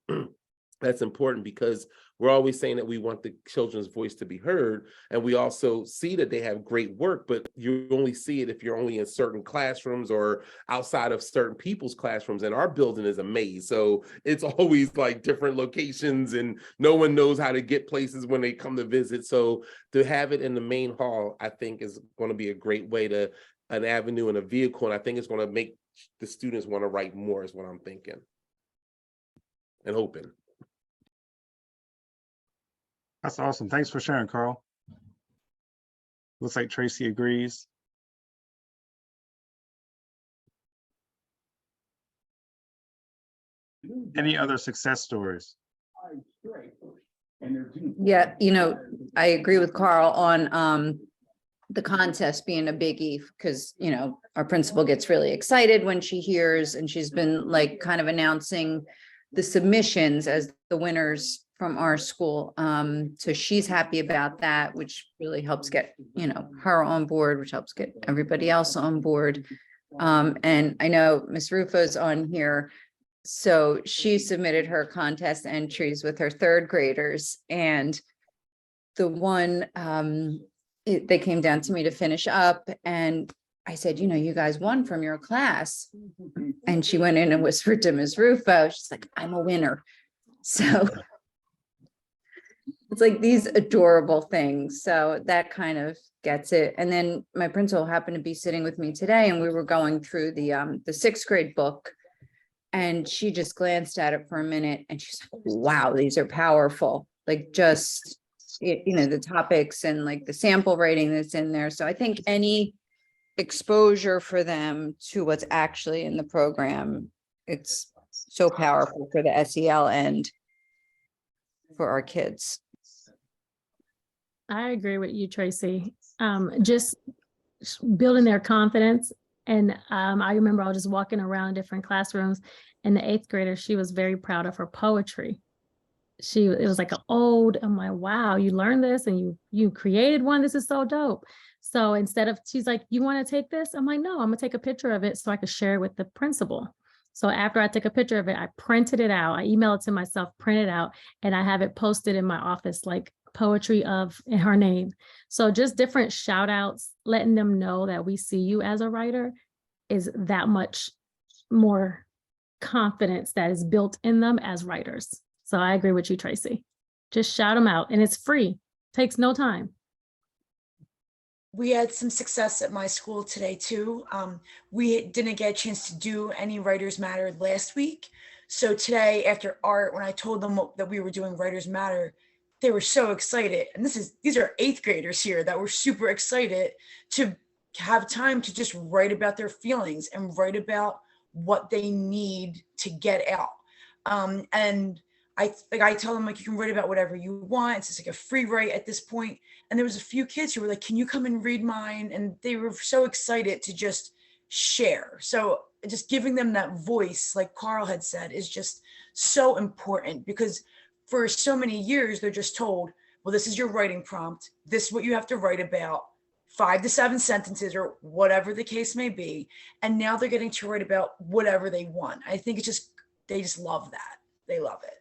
that's important because we're always saying that we want the children's voice to be heard. And we also see that they have great work, but you only see it if you're only in certain classrooms or outside of certain people's classrooms. And our building is a maze. So it's always like different locations and no one knows how to get places when they come to visit. So to have it in the main hall, I think is going to be a great way to an avenue and a vehicle. And I think it's going to make the students want to write more is what I'm thinking and hoping. That's awesome. Thanks for sharing, Carl. Looks like Tracy agrees. Any other success stories? Yeah, I agree with Carl on the contest being a biggie because, our principal gets really excited when she hears, and she's been like kind of announcing the submissions as the winners from our school. So she's happy about that, which really helps get, her on board, which helps get everybody else on board. And I know Miss Rufo's on here. So she submitted her contest entries with her 3rd graders, and the one, they came down to me to finish up, and I said, you guys won from your class. And she went in and whispered to Ms. Rufo, she's like, I'm a winner. So it's like these adorable things. So that kind of gets it. And then my principal happened to be sitting with me today, and we were going through the 6th grade book. And she just glanced at it for a minute and she's like, wow, these are powerful. Like just, the topics and like the sample rating that's in there. So I think any exposure for them to what's actually in the program, it's so powerful for the SEL end for our kids. I agree with you, Tracy. Just building their confidence. And I remember I was just walking around different classrooms, and the 8th grader, she was very proud of her poetry. It was like an ode. I'm like, wow, you learned this and you created one. This is so dope. So instead of, she's like, you want to take this? I'm like, no, I'm gonna take a picture of it so I could share it with the principal. So after I took a picture of it, I printed it out. I emailed it to myself, print it out, and I have it posted in my office, like poetry in her name. So just different shout outs, letting them know that we see you as a writer is that much more confidence that is built in them as writers. So I agree with you, Tracy. Just shout them out, and it's free. Takes no time. We had some success at my school today too. We didn't get a chance to do any Writers Matter last week. So today after art, when I told them that we were doing Writers Matter, they were so excited. And these are 8th graders here that were super excited to have time to just write about their feelings and write about what they need to get out. And I tell them, like, you can write about whatever you want. It's just like a free write at this point. And there was a few kids who were like, can you come and read mine? And they were so excited to just share. So just giving them that voice, like Carl had said, is just so important, because for so many years, they're just told, well, this is your writing prompt. This is what you have to write about, 5 to 7 sentences or whatever the case may be. And now they're getting to write about whatever they want. I think they just love that. They love it.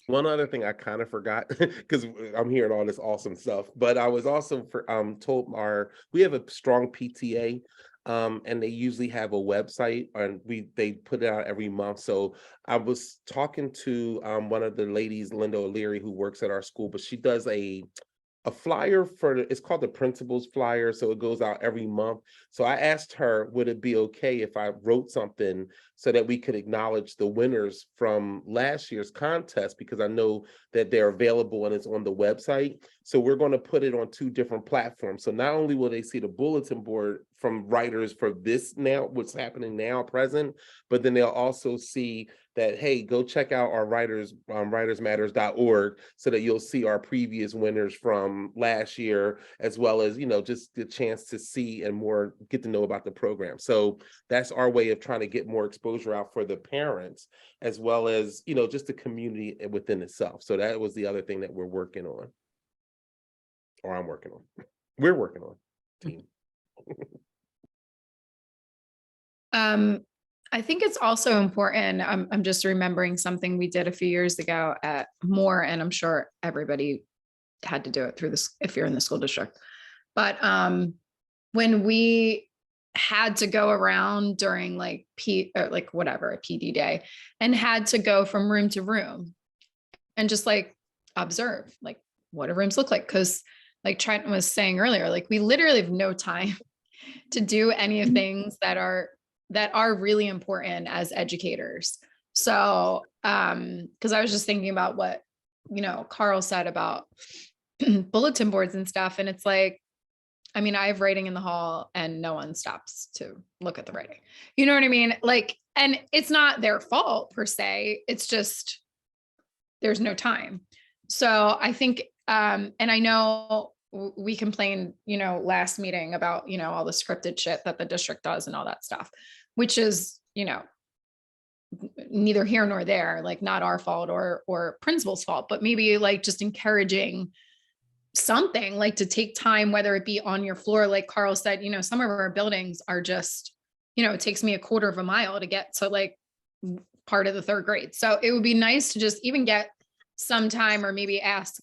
One other thing I kind of forgot, because I'm hearing all this awesome stuff, but I was also told we have a strong PTA, and they usually have a website, and they put it out every month. So I was talking to one of the ladies, Linda O'Leary, who works at our school, but she does a a flyer for it's called the principal's flyer, so it goes out every month. So I asked her, would it be okay if I wrote something so that we could acknowledge the winners from last year's contest, because I know that they're available and it's on the website. So we're going to put it on 2 different platforms. So not only will they see the bulletin board from writers for this now, what's happening now, present, but then they'll also see that, hey, go check out our writersmatters.org, so that you'll see our previous winners from last year, as well as, just the chance to see and more get to know about the program. So that's our way of trying to get more exposure out for the parents, as well as, just the community within itself. So that was the other thing that we're working on, or I'm working on. We're working on, team. I think it's also important. I'm just remembering something we did a few years ago at Moore, and I'm sure everybody had to do it through this if you're in the school district. But when we had to go around during like a PD day, and had to go from room to room and just like observe like what do rooms look like, because like Trenton was saying earlier, like we literally have no time to do any of things that are really important as educators. So, because I was just thinking about what, Carl said about bulletin boards and stuff. And it's like, I mean, I have writing in the hall and no one stops to look at the writing. You know what I mean? Like, and it's not their fault per se. It's just, there's no time. So I think, and I know we complained, last meeting about, all the scripted shit that the district does and all that stuff, which is, neither here nor there, like not our fault or principal's fault, but maybe like just encouraging something like to take time, whether it be on your floor, like Carl said, some of our buildings are just, it takes me a quarter of a mile to get to like part of the 3rd grade. So it would be nice to just even get some time, or maybe ask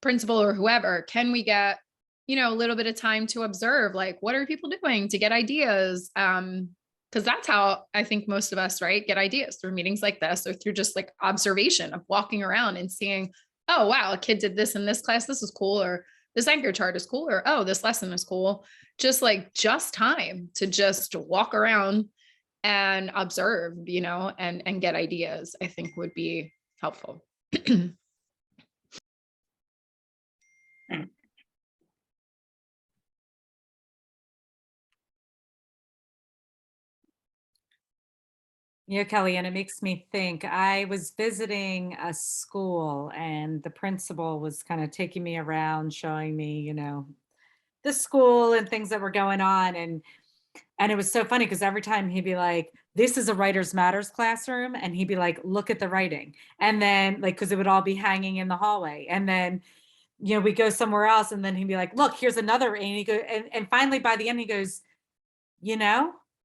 principal or whoever, can we get, a little bit of time to observe, like, what are people doing to get ideas? Because that's how I think most of us, right, get ideas, through meetings like this, or through just like observation of walking around and seeing, oh, wow, a kid did this in this class. This is cool. Or this anchor chart is cool. Or, oh, this lesson is cool. Just time to just walk around and observe, and get ideas, I think would be helpful. Kelly, and it makes me think, I was visiting a school and the principal was kind of taking me around, showing me, the school and things that were going on. And it was so funny because every time he'd be like, this is a Writers Matters classroom. And he'd be like, look at the writing. And then like, cause it would all be hanging in the hallway. And then, we go somewhere else and then he'd be like, look, here's another. And he goes, and finally by the end, he goes,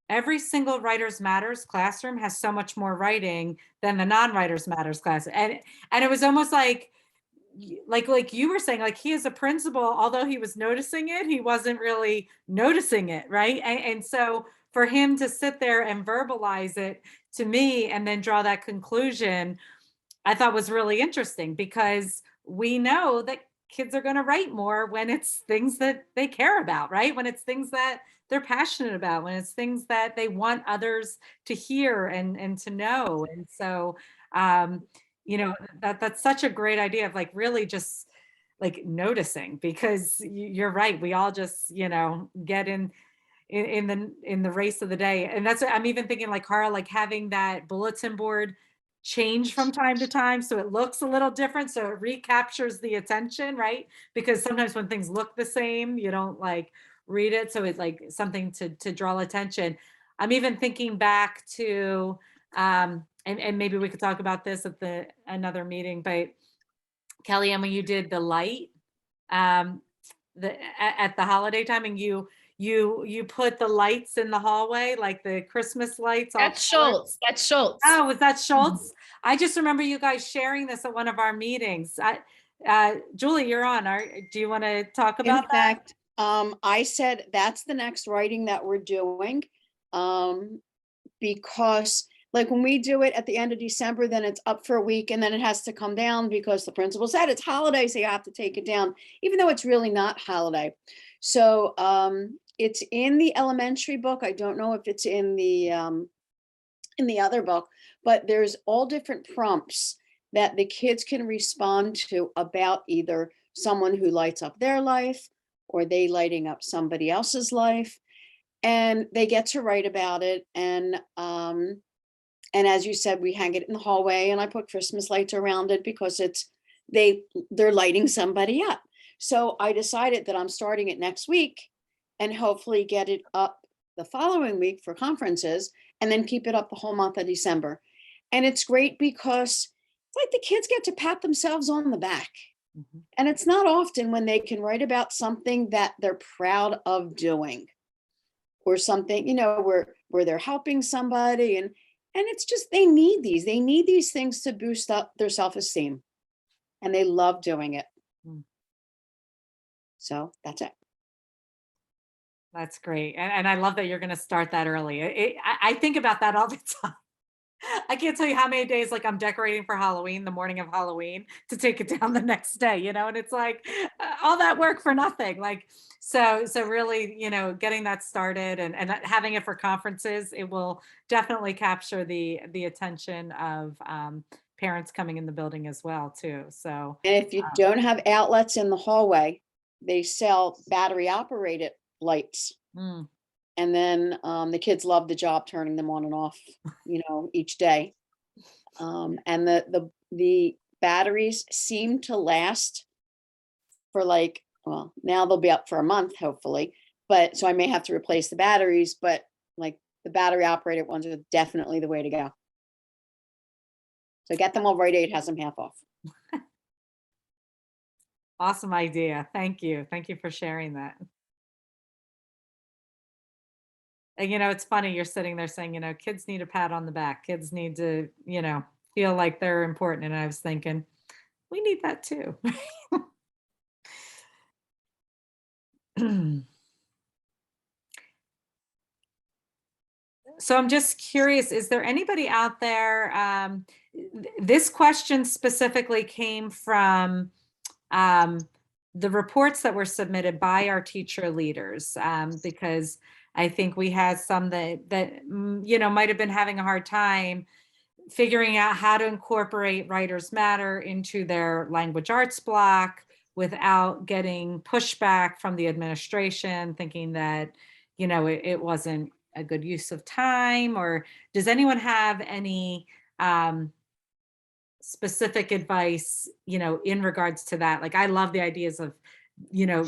every single Writers Matters classroom has so much more writing than the non-Writers Matters class. And it was almost like you were saying, like he as a principal, although he was noticing it, he wasn't really noticing it, right? And so for him to sit there and verbalize it to me and then draw that conclusion, I thought was really interesting, because we know that kids are going to write more when it's things that they care about, right? When it's things that they're passionate about, when it's things that they want others to hear and to know. And so, that's such a great idea of like really just like noticing, because you're right. We all just, get in the race of the day. And that's what I'm even thinking, like Carl, like having that bulletin board change from time to time so it looks a little different, so it recaptures the attention, right? Because sometimes when things look the same, you don't like read it, so it's like something to draw attention. I'm even thinking back to and maybe we could talk about this at another meeting, but Kellyanne, when you did the light at the holiday time, and you put the lights in the hallway, like the Christmas lights. That's Schultz. That's Schultz. Oh, was that Schultz? I just remember you guys sharing this at one of our meetings. Julie, you're on. Do you want to talk about that? In fact, I said that's the next writing that we're doing, because Like when we do it at the end of December, then it's up for a week and then it has to come down because the principal said it's holiday, so you have to take it down, even though it's really not holiday. So it's in the elementary book. I don't know if it's in the other book, but there's all different prompts that the kids can respond to about either someone who lights up their life or they lighting up somebody else's life. And they get to write about it. And as you said, we hang it in the hallway and I put Christmas lights around it because they're lighting somebody up. So I decided that I'm starting it next week and hopefully get it up the following week for conferences and then keep it up the whole month of December. And it's great because it's like the kids get to pat themselves on the back. And it's not often when they can write about something that they're proud of doing or something, you know, where they're helping somebody. And it's just, they need these things to boost up their self-esteem. And they love doing it. So that's it. That's great. And I love that you're going to start that early. I think about that all the time. I can't tell you how many days like I'm decorating for Halloween, the morning of Halloween, to take it down the next day, you know, and it's like all that work for nothing. Like, so really, you know, getting that started and having it for conferences, it will definitely capture the attention of parents coming in the building as well too. So, And if you don't have outlets in the hallway, they sell battery operated lights. And then the kids love the job turning them on and off, you know, each day. And the batteries seem to last for like, well, now they'll be up for a month, hopefully. But so I may have to replace the batteries, but like the battery operated ones are definitely the way to go. So get them while Rite Aid has them half off. awesome idea. Thank you. Thank you for sharing that. And, you know, it's funny, you're sitting there saying, you know, kids need a pat on the back. Kids need to, you know, feel like they're important. And I was thinking, we need that too. So I'm just curious, is there anybody out there, this question specifically came from the reports that were submitted by our teacher leaders, because I think we had some that you know, might have been having a hard time figuring out how to incorporate Writers Matter into their language arts block without getting pushback from the administration, thinking that, you know, it wasn't a good use of time. Or does anyone have any specific advice, you know, in regards to that? Like, I love the ideas of, you know,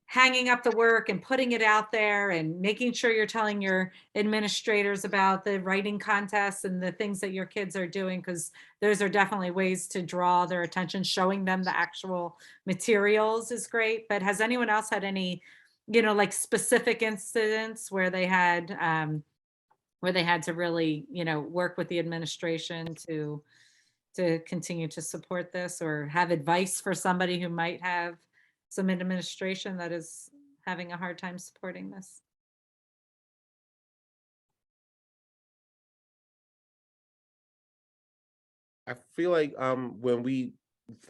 hanging up the work and putting it out there and making sure you're telling your administrators about the writing contests and the things that your kids are doing, because those are definitely ways to draw their attention. Showing them the actual materials is great. But has anyone else had any, you know, like specific incidents where they had to really, you know, work with the administration to continue to support this, or have advice for somebody who might have some administration that is having a hard time supporting this? I feel like when we,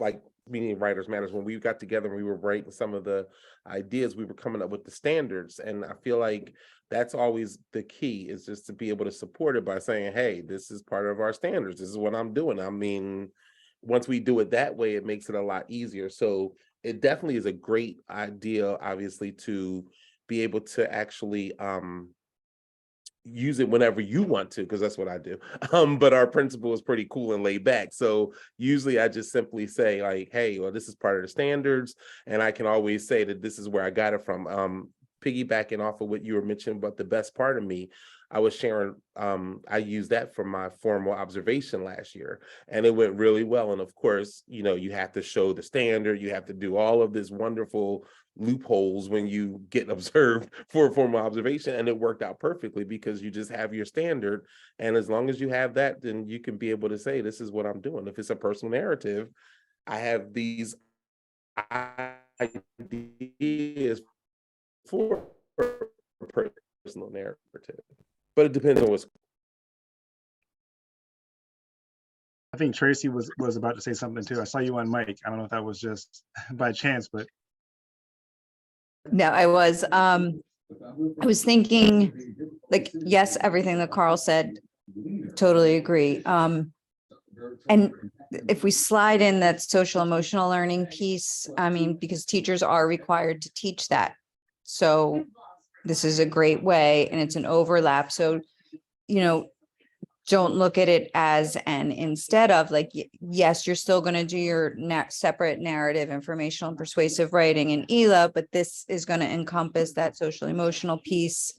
like, meaning Writers Matters, when we got together and we were writing some of the ideas, we were coming up with the standards. And I feel like that's always the key, is just to be able to support it by saying, hey, this is part of our standards. This is what I'm doing. I mean, once we do it that way, it makes it a lot easier. So it definitely is a great idea, obviously, to be able to actually use it whenever you want to, because that's what I do. But our principal is pretty cool and laid back. So usually I just simply say like, hey, well, this is part of the standards. And I can always say that this is where I got it from. Piggybacking off of what you were mentioning about the best part of me, I was sharing, I used that for my formal observation last year, and it went really well. And of course, you know, you have to show the standard, you have to do all of this wonderful loopholes when you get observed for a formal observation, and it worked out perfectly because you just have your standard. And as long as you have that, then you can be able to say, this is what I'm doing. If it's a personal narrative, I have these ideas for a personal narrative, but it depends on what's I think Tracy was about to say something too. I saw you on mic. I don't know if that was just by chance, but No, I was thinking, like, yes, everything that Carl said, totally agree. And if we slide in that social emotional learning piece, I mean, because teachers are required to teach that. So this is a great way, and it's an overlap. So, don't look at it as an instead of, like, yes, you're still going to do your separate narrative, informational and persuasive writing in ELA, but this is going to encompass that social emotional piece,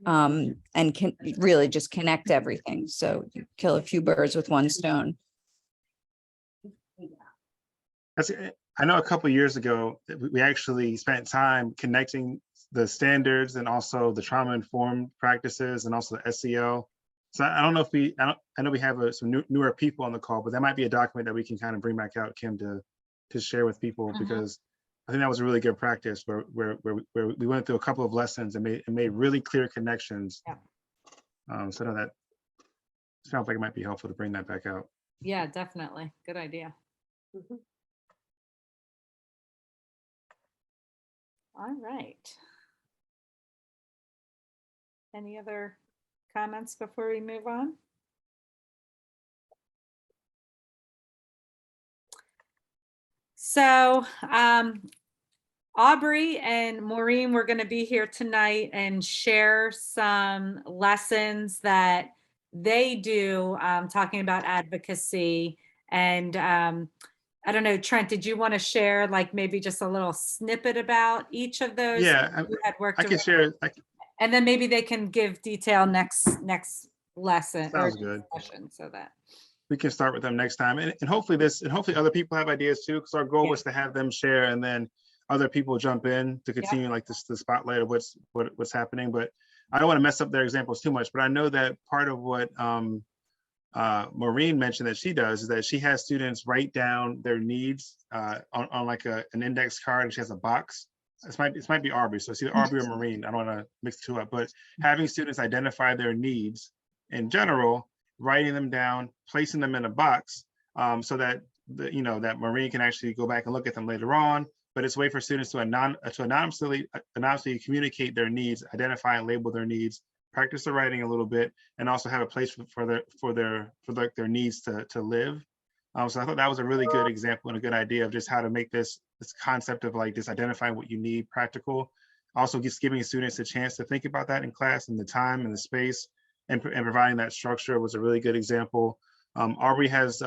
and can really just connect everything. So you kill a few birds with one stone. I know a couple of years ago, we actually spent time connecting the standards and also the trauma-informed practices and also the SEO. So I don't know if I know we have some newer people on the call, but that might be a document that we can kind of bring back out, Kim, to share with people, because I think that was a really good practice where we went through a couple of lessons and made really clear connections. Yeah. So that sounds like it might be helpful to bring that back out. Yeah, definitely. Good idea. All right. Any other comments before we move on? So Aubrey and Maureen, we're going to be here tonight and share some lessons that they do, talking about advocacy. And I don't know, Trent, did you want to share like maybe just a little snippet about each of those? Yeah, you had worked I can around? share. And then maybe they can give detail next lesson or Sounds good. session, so that We can start with them next time, and hopefully other people have ideas too, because our goal was to have them share and then other people jump in to continue like the spotlight of what's happening. But I don't want to mess up their examples too much. But I know that part of what Maureen mentioned that she does is that she has students write down their needs on like an index card, and she has a box. This might be Aubrey, so it's either Aubrey or Maureen. I don't want to mix the two up, but having students identify their needs in general, writing them down, placing them in a box, so that that Maureen can actually go back and look at them later on. But it's a way for students to anonymously communicate their needs, identify and label their needs, practice the writing a little bit, and also have a place for their needs to live. So I thought that was a really good example and a good idea of just how to make this concept of like just identifying what you need practical. Also just giving students a chance to think about that in class, and the time and the space, and providing that structure was a really good example. Aubrey has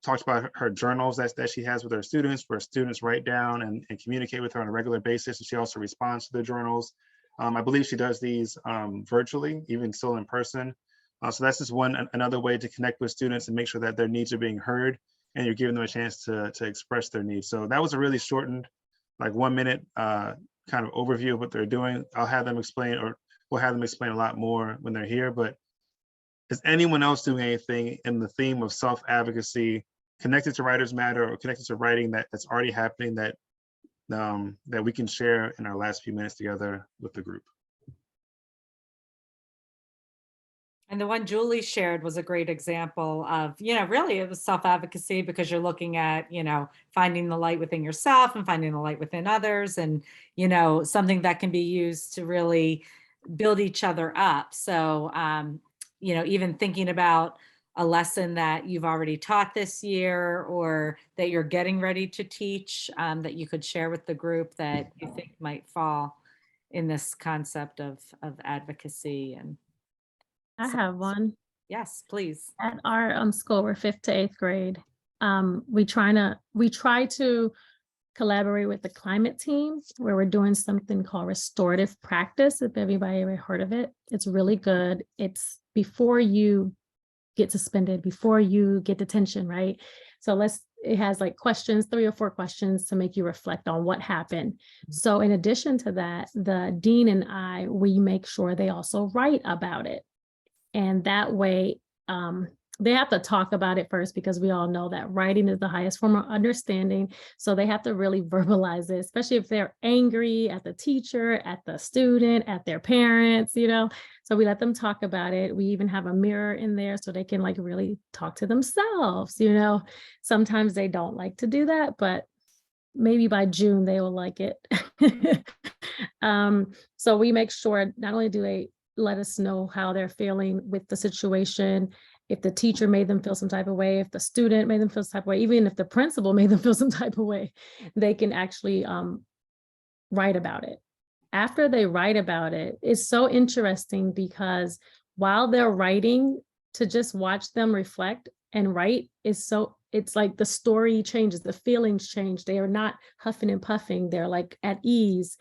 talked about her journals that she has with her students, where students write down and communicate with her on a regular basis, and she also responds to the journals. I believe she does these virtually, even still in person. So that's just another way to connect with students and make sure that their needs are being heard, and you're giving them a chance to express their needs. So that was a really shortened, like 1 minute kind of overview of what they're doing. I'll have them explain, or we'll have them explain a lot more when they're here. But is anyone else doing anything in the theme of self-advocacy connected to Writers Matter or connected to writing that's already happening that we can share in our last few minutes together with the group? And the one Julie shared was a great example of, really it was self-advocacy, because you're looking at, finding the light within yourself and finding the light within others, and, something that can be used to really build each other up. So, even thinking about a lesson that you've already taught this year, or that you're getting ready to teach, that you could share with the group that you think might fall in this concept of advocacy. And I have one. yes, please. At our school, we're 5th to 8th grade. We try to collaborate with the climate team, where we're doing something called restorative practice. If anybody ever heard of it, it's really good. It's before you get suspended, before you get detention, right? So it has like questions, 3 or 4 questions to make you reflect on what happened. So in addition to that, the dean and we make sure they also write about it. And that way, they have to talk about it first, because we all know that writing is the highest form of understanding. So they have to really verbalize it, especially if they're angry at the teacher, at the student, at their parents, you know. So we let them talk about it. We even have a mirror in there so they can like really talk to themselves, you know. Sometimes they don't like to do that, but maybe by June they will like it. So we make sure not only do they let us know how they're feeling with the situation, if the teacher made them feel some type of way, if the student made them feel some type of way, even if the principal made them feel some type of way, they can actually write about it. After they write about it, it's so interesting because while they're writing, to just watch them reflect and write is so, it's like the story changes, the feelings change. They are not huffing and puffing. They're like at ease.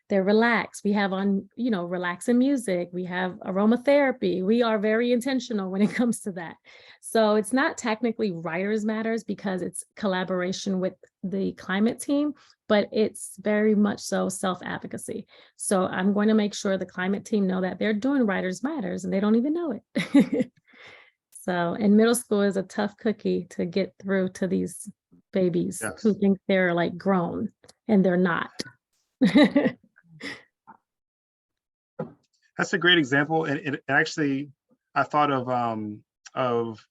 They're relaxed. We have on, you know, relaxing music. We have aromatherapy. We are very intentional when it comes to that. So it's not technically Writers Matters because it's collaboration with the climate team, but it's very much so self-advocacy. So I'm going to make sure the climate team know that they're doing Writers Matters and they don't even know it. So, and middle school is a tough cookie to get through to these babies who think they're like grown and they're not. That's a great example. And it actually, I thought of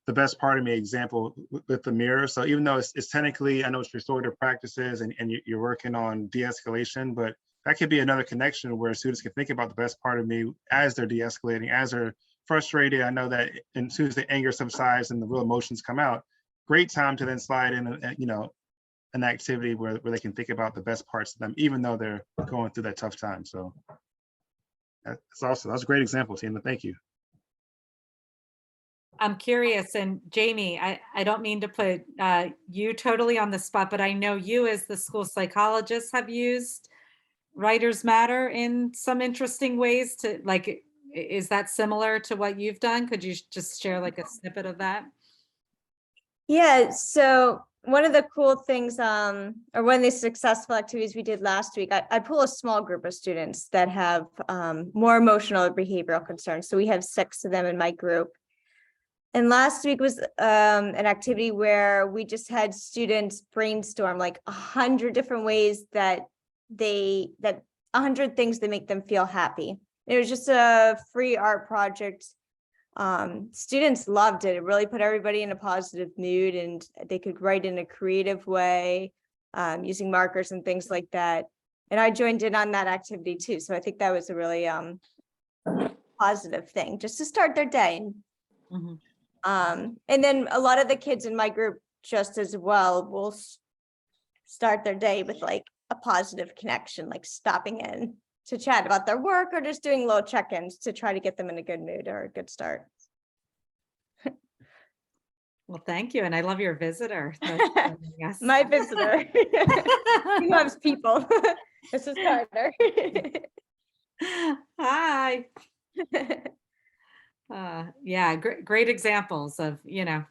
the best part of me example with the mirror. So even though it's technically, I know it's restorative practices and you're working on de-escalation, but that could be another connection where students can think about the best part of me as they're de-escalating, as they're frustrated. I know that as soon as the anger subsides and the real emotions come out, great time to then slide in, you know, an activity where they can think about the best parts of them, even though they're going through that tough time. So that's awesome. That's a great example, Tina. Thank you. I'm curious, and Jamie, I don't mean to put you totally on the spot, but I know you as the school psychologist have used Writers Matter in some interesting ways to like, is that similar to what you've done? Could you just share like a snippet of that? Yeah, so one of the cool things, or one of the successful activities we did last week, I pull a small group of students that have more emotional or behavioral concerns. So we have 6 of them in my group. And last week was an activity where we just had students brainstorm like 100 different ways that 100 things that make them feel happy. It was just a free art project. Students loved it. It really put everybody in a positive mood, and they could write in a creative way, using markers and things like that. And I joined in on that activity too. So I think that was a really positive thing just to start their day. Mm-hmm. And then a lot of the kids in my group just as well will start their day with like a positive connection, like stopping in to chat about their work or just doing little check-ins to try to get them in a good mood or a good start. Well, thank you. And I love your visitor. Yes. My visitor. He loves people. This is Carter. Hi. Yeah, great examples of, you know,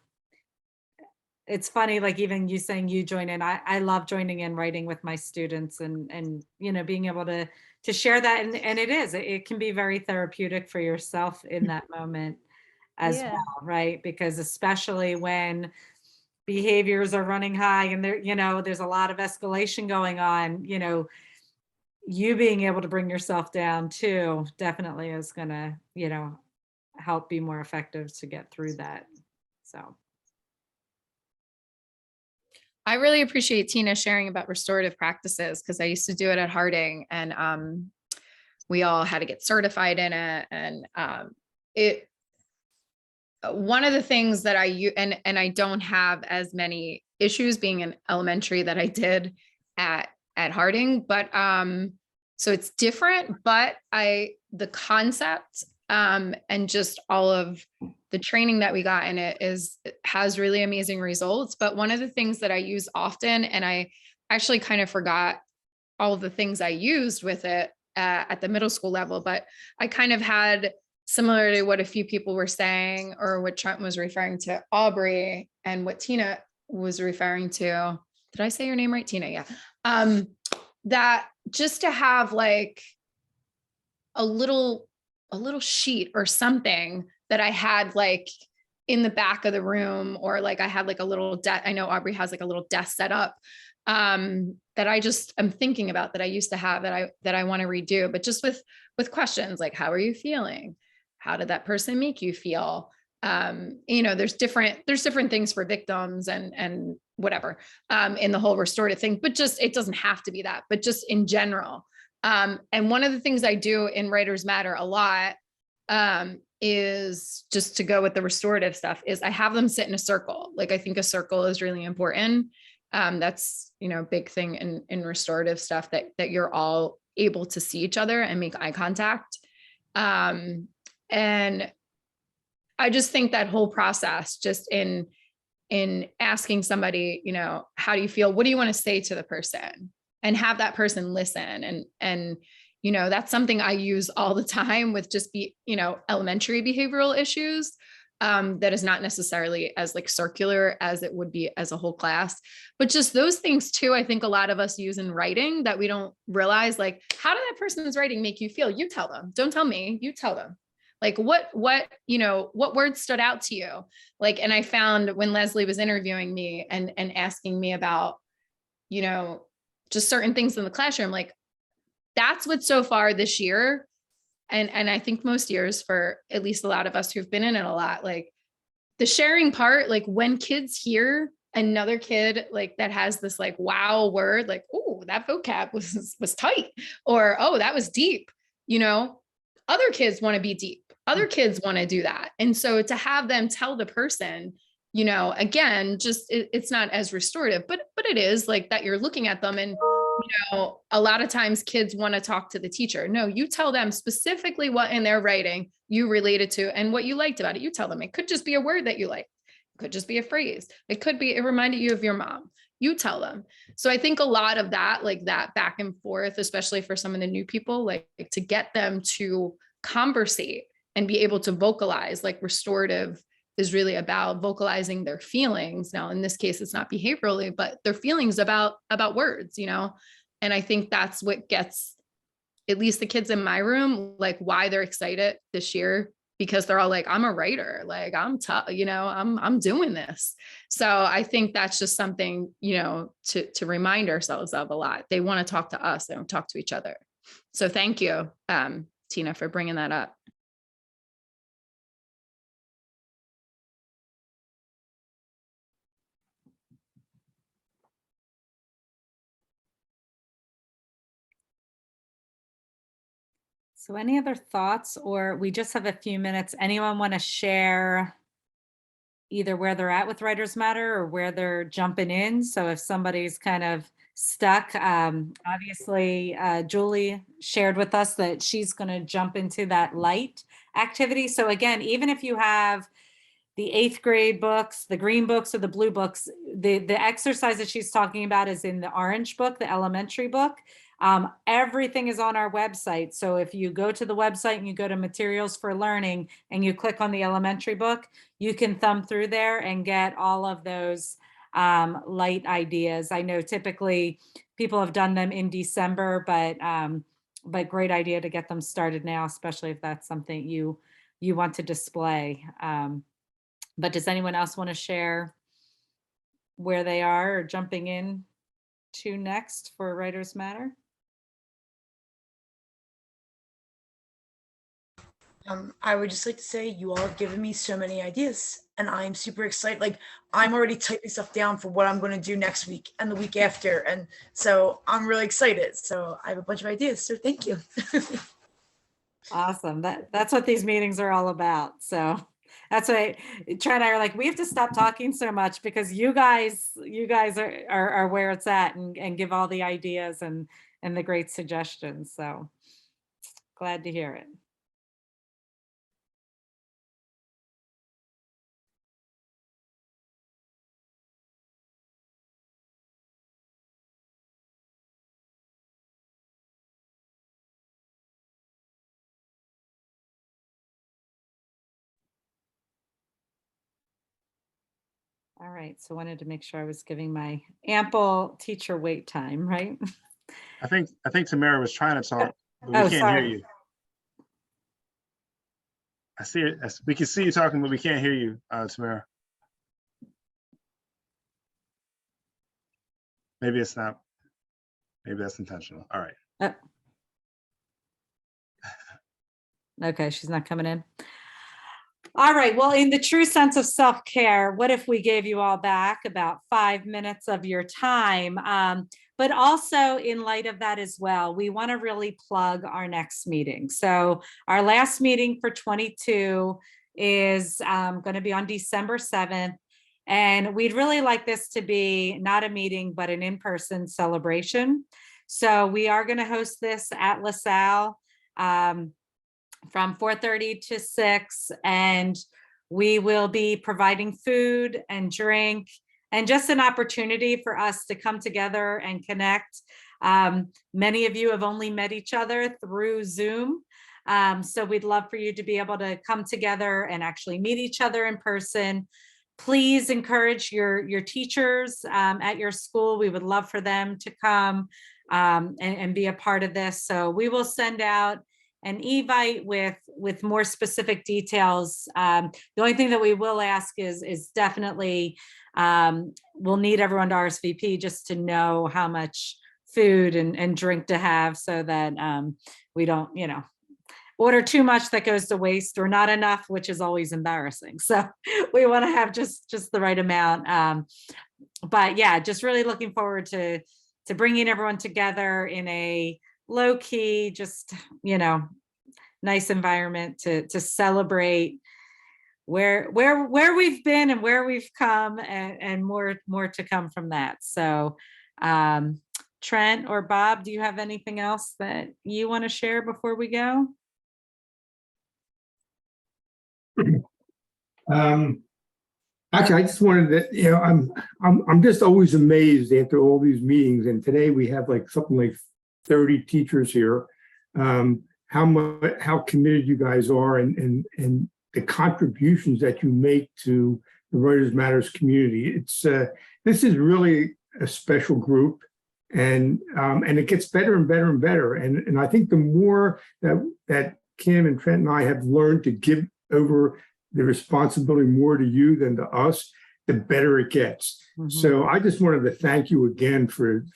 it's funny, like even you saying you join in, I love joining in writing with my students and, you know, being able to share that. And it can be very therapeutic for yourself in that moment as well, right? Because especially when behaviors are running high and there, you know, there's a lot of escalation going on, you know, you being able to bring yourself down too, definitely is gonna, you know, help be more effective to get through that. So. I really appreciate Tina sharing about restorative practices because I used to do it at Harding, and we all had to get certified in it. And one of the things that and I don't have as many issues being in elementary that I did at Harding, but so it's different, but the concept and just all of the training that we got in it has really amazing results. But one of the things that I use often, and I actually kind of forgot all of the things I used with it at the middle school level, but I kind of had, similar to what a few people were saying, or what Trent was referring to Aubrey and what Tina was referring to. Did I say your name right? Tina, yeah. That just to have like a little sheet or something that I had like in the back of the room, or like I had like a little desk. I know Aubrey has like a little desk set up that I'm thinking about, that I used to have, that I want to redo, but just with questions like, how are you feeling? How did that person make you feel? There's different things for victims and whatever in the whole restorative thing, but just, it doesn't have to be that, but just in general. And one of the things I do in Writers Matter a lot is, just to go with the restorative stuff, is I have them sit in a circle. Like, I think a circle is really important. That's, a big thing in restorative stuff, that you're all able to see each other and make eye contact. And I just think that whole process, just in asking somebody, how do you feel? What do you want to say to the person? And have that person listen. And that's something I use all the time with just elementary behavioral issues. That is not necessarily as like circular as it would be as a whole class, but just those things too. I think a lot of us use in writing that we don't realize, like, how did that person's writing make you feel? You tell them, don't tell me, you tell them. Like what words stood out to you? Like, and I found when Leslie was interviewing me and asking me about, just certain things in the classroom, like that's what so far this year, and I think most years, for at least a lot of us who've been in it a lot, like the sharing part, like when kids hear another kid like that has this like wow word, like, oh, that vocab was tight, or oh, that was deep, other kids want to be deep, other kids want to do that. And so to have them tell the person, again, just it's not as restorative, but it is like that you're looking at them, and a lot of times kids want to talk to the teacher. No, you tell them specifically what in their writing you related to and what you liked about it. You tell them. It could just be a word that you like. It could just be a phrase. It could be, it reminded you of your mom. You tell them. So I think a lot of that, like that back and forth, especially for some of the new people, like to get them to conversate and be able to vocalize, like restorative is really about vocalizing their feelings. Now, in this case, it's not behaviorally, but their feelings about words, and I think that's what gets at least the kids in my room, like why they're excited this year, because they're all like, I'm a writer, like I'm tough, I'm doing this. So I think that's just something, to remind ourselves of a lot. They want to talk to us, they don't talk to each other. So thank you, Tina, for bringing that up. So any other thoughts, or we just have a few minutes? Anyone want to share either where they're at with Writers Matter or where they're jumping in? So if somebody's kind of stuck, obviously Julie shared with us that she's going to jump into that light activity. So again, even if you have the 8th grade books, the green books or the blue books, the exercise that she's talking about is in the orange book, the elementary book. Everything is on our website. So if you go to the website and you go to materials for learning and you click on the elementary book, you can thumb through there and get all of those light ideas. I know typically people have done them in December, but great idea to get them started now, especially if that's something you want to display. But does anyone else want to share where they are or jumping in to next for Writers Matter? I would just like to say you all have given me so many ideas, and I'm super excited. Like, I'm already typing stuff down for what I'm going to do next week and the week after. And so I'm really excited. So I have a bunch of ideas. So thank you. Awesome. That's what these meetings are all about. So that's why Trey and I are like, we have to stop talking so much because you guys are where it's at and give all the ideas and the great suggestions. So glad to hear it. All right, so wanted to make sure I was giving my ample teacher wait time, right? I think Tamara was trying to talk, but we Oh, can't hear sorry. you. I see it. We can see you talking, but we can't hear you, Tamara. Maybe it's not. Maybe that's intentional. All right. Okay, she's not coming in. All right, well, in the true sense of self-care, what if we gave you all back about 5 minutes of your time? But also in light of that as well, we want to really plug our next meeting. So our last meeting for 22 is going to be on December 7th. And we'd really like this to be not a meeting, but an in-person celebration. So we are going to host this at LaSalle from 4:30 to 6, and we will be providing food and drink and just an opportunity for us to come together and connect. Many of you have only met each other through Zoom. So we'd love for you to be able to come together and actually meet each other in person. Please encourage your teachers at your school. We would love for them to come and be a part of this. So we will send out an evite with more specific details. The only thing that we will ask is definitely, we'll need everyone to RSVP just to know how much food and drink to have, so that we don't, order too much that goes to waste, or not enough, which is always embarrassing. So we want to have just the right amount. But yeah, just really looking forward to bringing everyone together in a low key, just, nice environment to celebrate where we've been and where we've come, and more to come from that. So Trent or Bob, do you have anything else that you want to share before we go? Actually, I just wanted to, I'm just always amazed after all these meetings, and today we have something like 30 teachers here. How committed you guys are, and the contributions that you make to the Writers Matters community. This is really a special group, and it gets better and better and better. And I think the more that Kim and Trent and I have learned to give over the responsibility more to you than to us, the better it gets. Mm-hmm. So I just wanted to thank you again for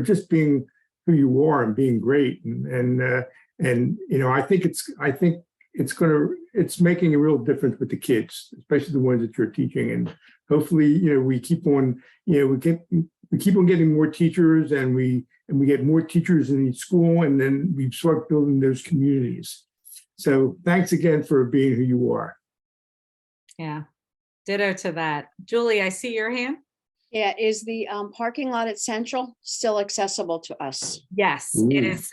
just being who you are and being great. And I think it's making a real difference with the kids, especially the ones that you're teaching. And hopefully, we keep on, we keep on getting more teachers, and we get more teachers in each school, and then we start building those communities. So thanks again for being who you are. Yeah, ditto to that. Julie, I see your hand. Yeah, is the parking lot at Central still accessible to us? Yes, it is.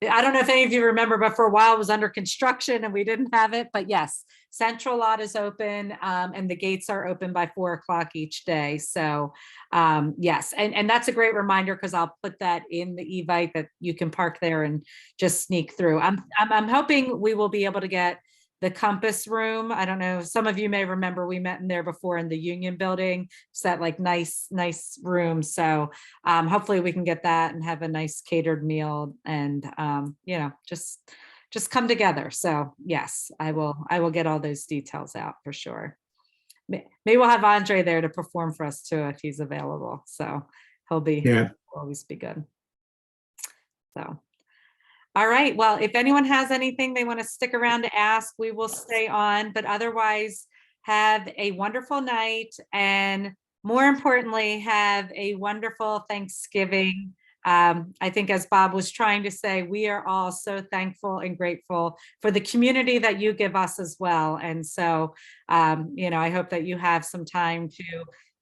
I don't know if any of you remember, but for a while it was under construction and we didn't have it. But yes, Central lot is open, and the gates are open by 4 o'clock each day. So yes, and that's a great reminder, because I'll put that in the evite that you can park there and just sneak through. I'm hoping we will be able to get the Compass room. I don't know, some of you may remember we met in there before in the Union building. It's that nice room. So hopefully we can get that and have a nice catered meal, and just come together. So yes, I will get all those details out for sure. Maybe we'll have Andre there to perform for us too, if he's available. So he'll always be good. So all right. Well, if anyone has anything they want to stick around to ask, we will stay on. But otherwise, have a wonderful night. And more importantly, have a wonderful Thanksgiving. I think, as Bob was trying to say, we are all so thankful and grateful for the community that you give us as well. And so, I hope that you have some time to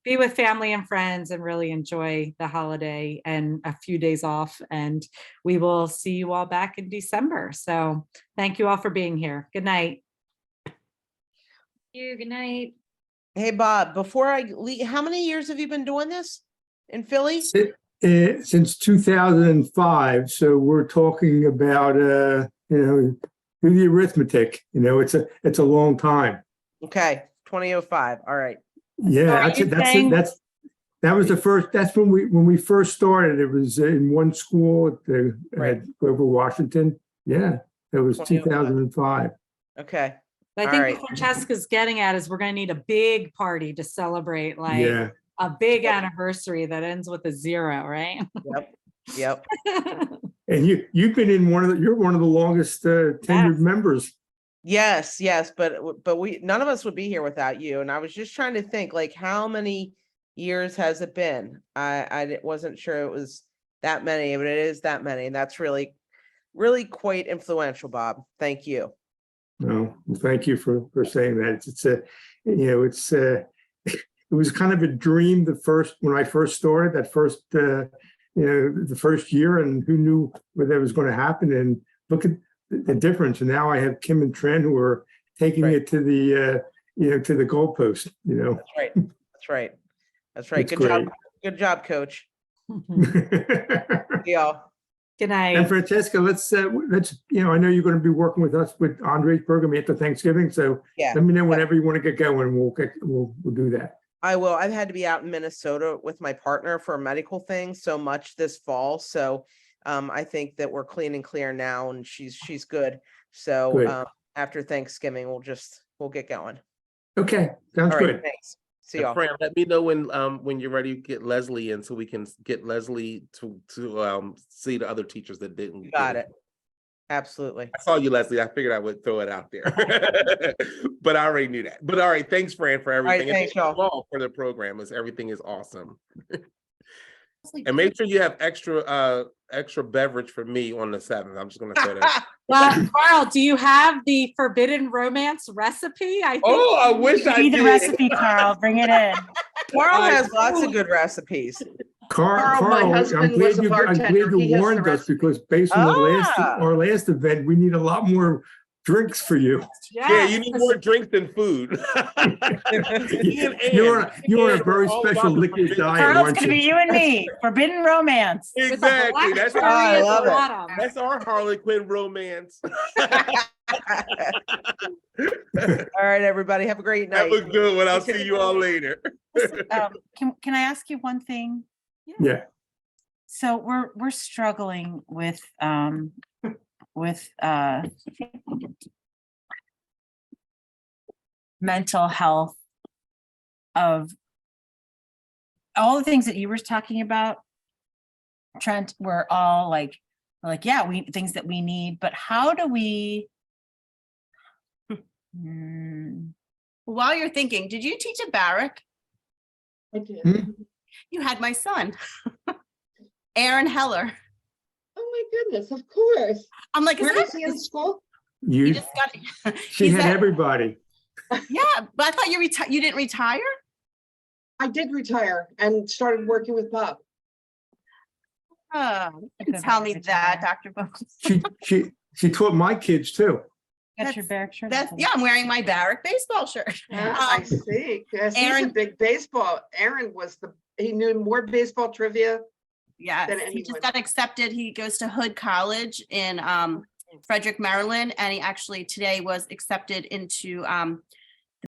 be with family and friends and really enjoy the holiday and a few days off. And we will see you all back in December. So thank you all for being here. Good night. Thank you. Good night. Hey, Bob, before I leave, how many years have you been doing this in Philly? Since 2005. So we're talking about, do the arithmetic, it's a long time. Okay. 2005. All right. Yeah, that was the first. That's when we first started. It was in one school at Grover, Washington. Yeah, it was 2005. Okay. But I All think right. what Francesca's getting at is we're gonna need a big party to celebrate, like Yeah. a big anniversary that ends with a 0, right? Yep. And you've been in you're one of the longest tenured Yes. members. Yes, but we, none of us would be here without you. And I was just trying to think, like, how many years has it been? I wasn't sure it was that many, but it is that many. And that's really quite influential, Bob. Thank you. No, well, thank you for saying that. It's a, it was kind of a dream when I first started that first, the first year, and who knew whether that was going to happen. And look at the difference. And now I have Kim and Tren who are taking it to the, to the goalpost, That's right. It's Good great. job. Good job, coach. See y'all. Good night. And Francesca, let's, I know you're going to be working with us with Andre's program after Thanksgiving. So Yeah. let me know whenever you want to get going. We'll do that. I will. I've had to be out in Minnesota with my partner for a medical thing so much this fall. So I think that we're clean and clear now, and she's good. So Good. after Thanksgiving, we'll get going. Okay, sounds All right, good. thanks. See And y'all. Fran, let me know when you're ready to get Leslie in, so we can get Leslie to see the other teachers that didn't. Got it. Absolutely. I saw you, Leslie. I figured I would throw it out there, but I already knew that. But all right, thanks, Fran, for everything. thanks, and thank you y'all. all for the program. Everything is awesome. And make sure you have extra beverage for me on the 7th. I'm just gonna say that. Well, Carl, do you have the forbidden romance recipe? I wish I Be the did. recipe, Carl. Bring it in. Carl has lots of good recipes. Carl, my I'm husband glad was a I'm glad bartender. He you has the warned us, recipe. because based on Ah. our last event, we need a lot more drinks for you. Yeah, you need more drinks than food. You're on a very special liquid diet, Carl's aren't gonna be you? you and me. Forbidden romance. Exactly. With a black That's cherry I at the love it. bottom. That's our Harlequin romance. All right, everybody. Have a great Have night. a good one. I'll see you all later. Can I ask you one thing? Yeah. So we're struggling with mental health of all the things that you were talking about, Trent. We're all like, yeah, things that we need, but how do we? While you're thinking, did you teach at Barrack? I did. You had my son, Aaron Heller. Oh my goodness, of course. I'm like, Where is he in school? He You, just got. she had everybody. Yeah, but I thought you you didn't retire. I did retire and started working with Bob. You didn't tell me that, Dr. Bones. She taught my kids too. Got your Barrack shirt? Yeah, I'm wearing my Barrack baseball shirt. I see. Yes, he's Aaron- a big baseball. Aaron he knew more baseball trivia. Yes, than he anyone. just got accepted. He goes to Hood College in Frederick, Maryland, and he actually today was accepted into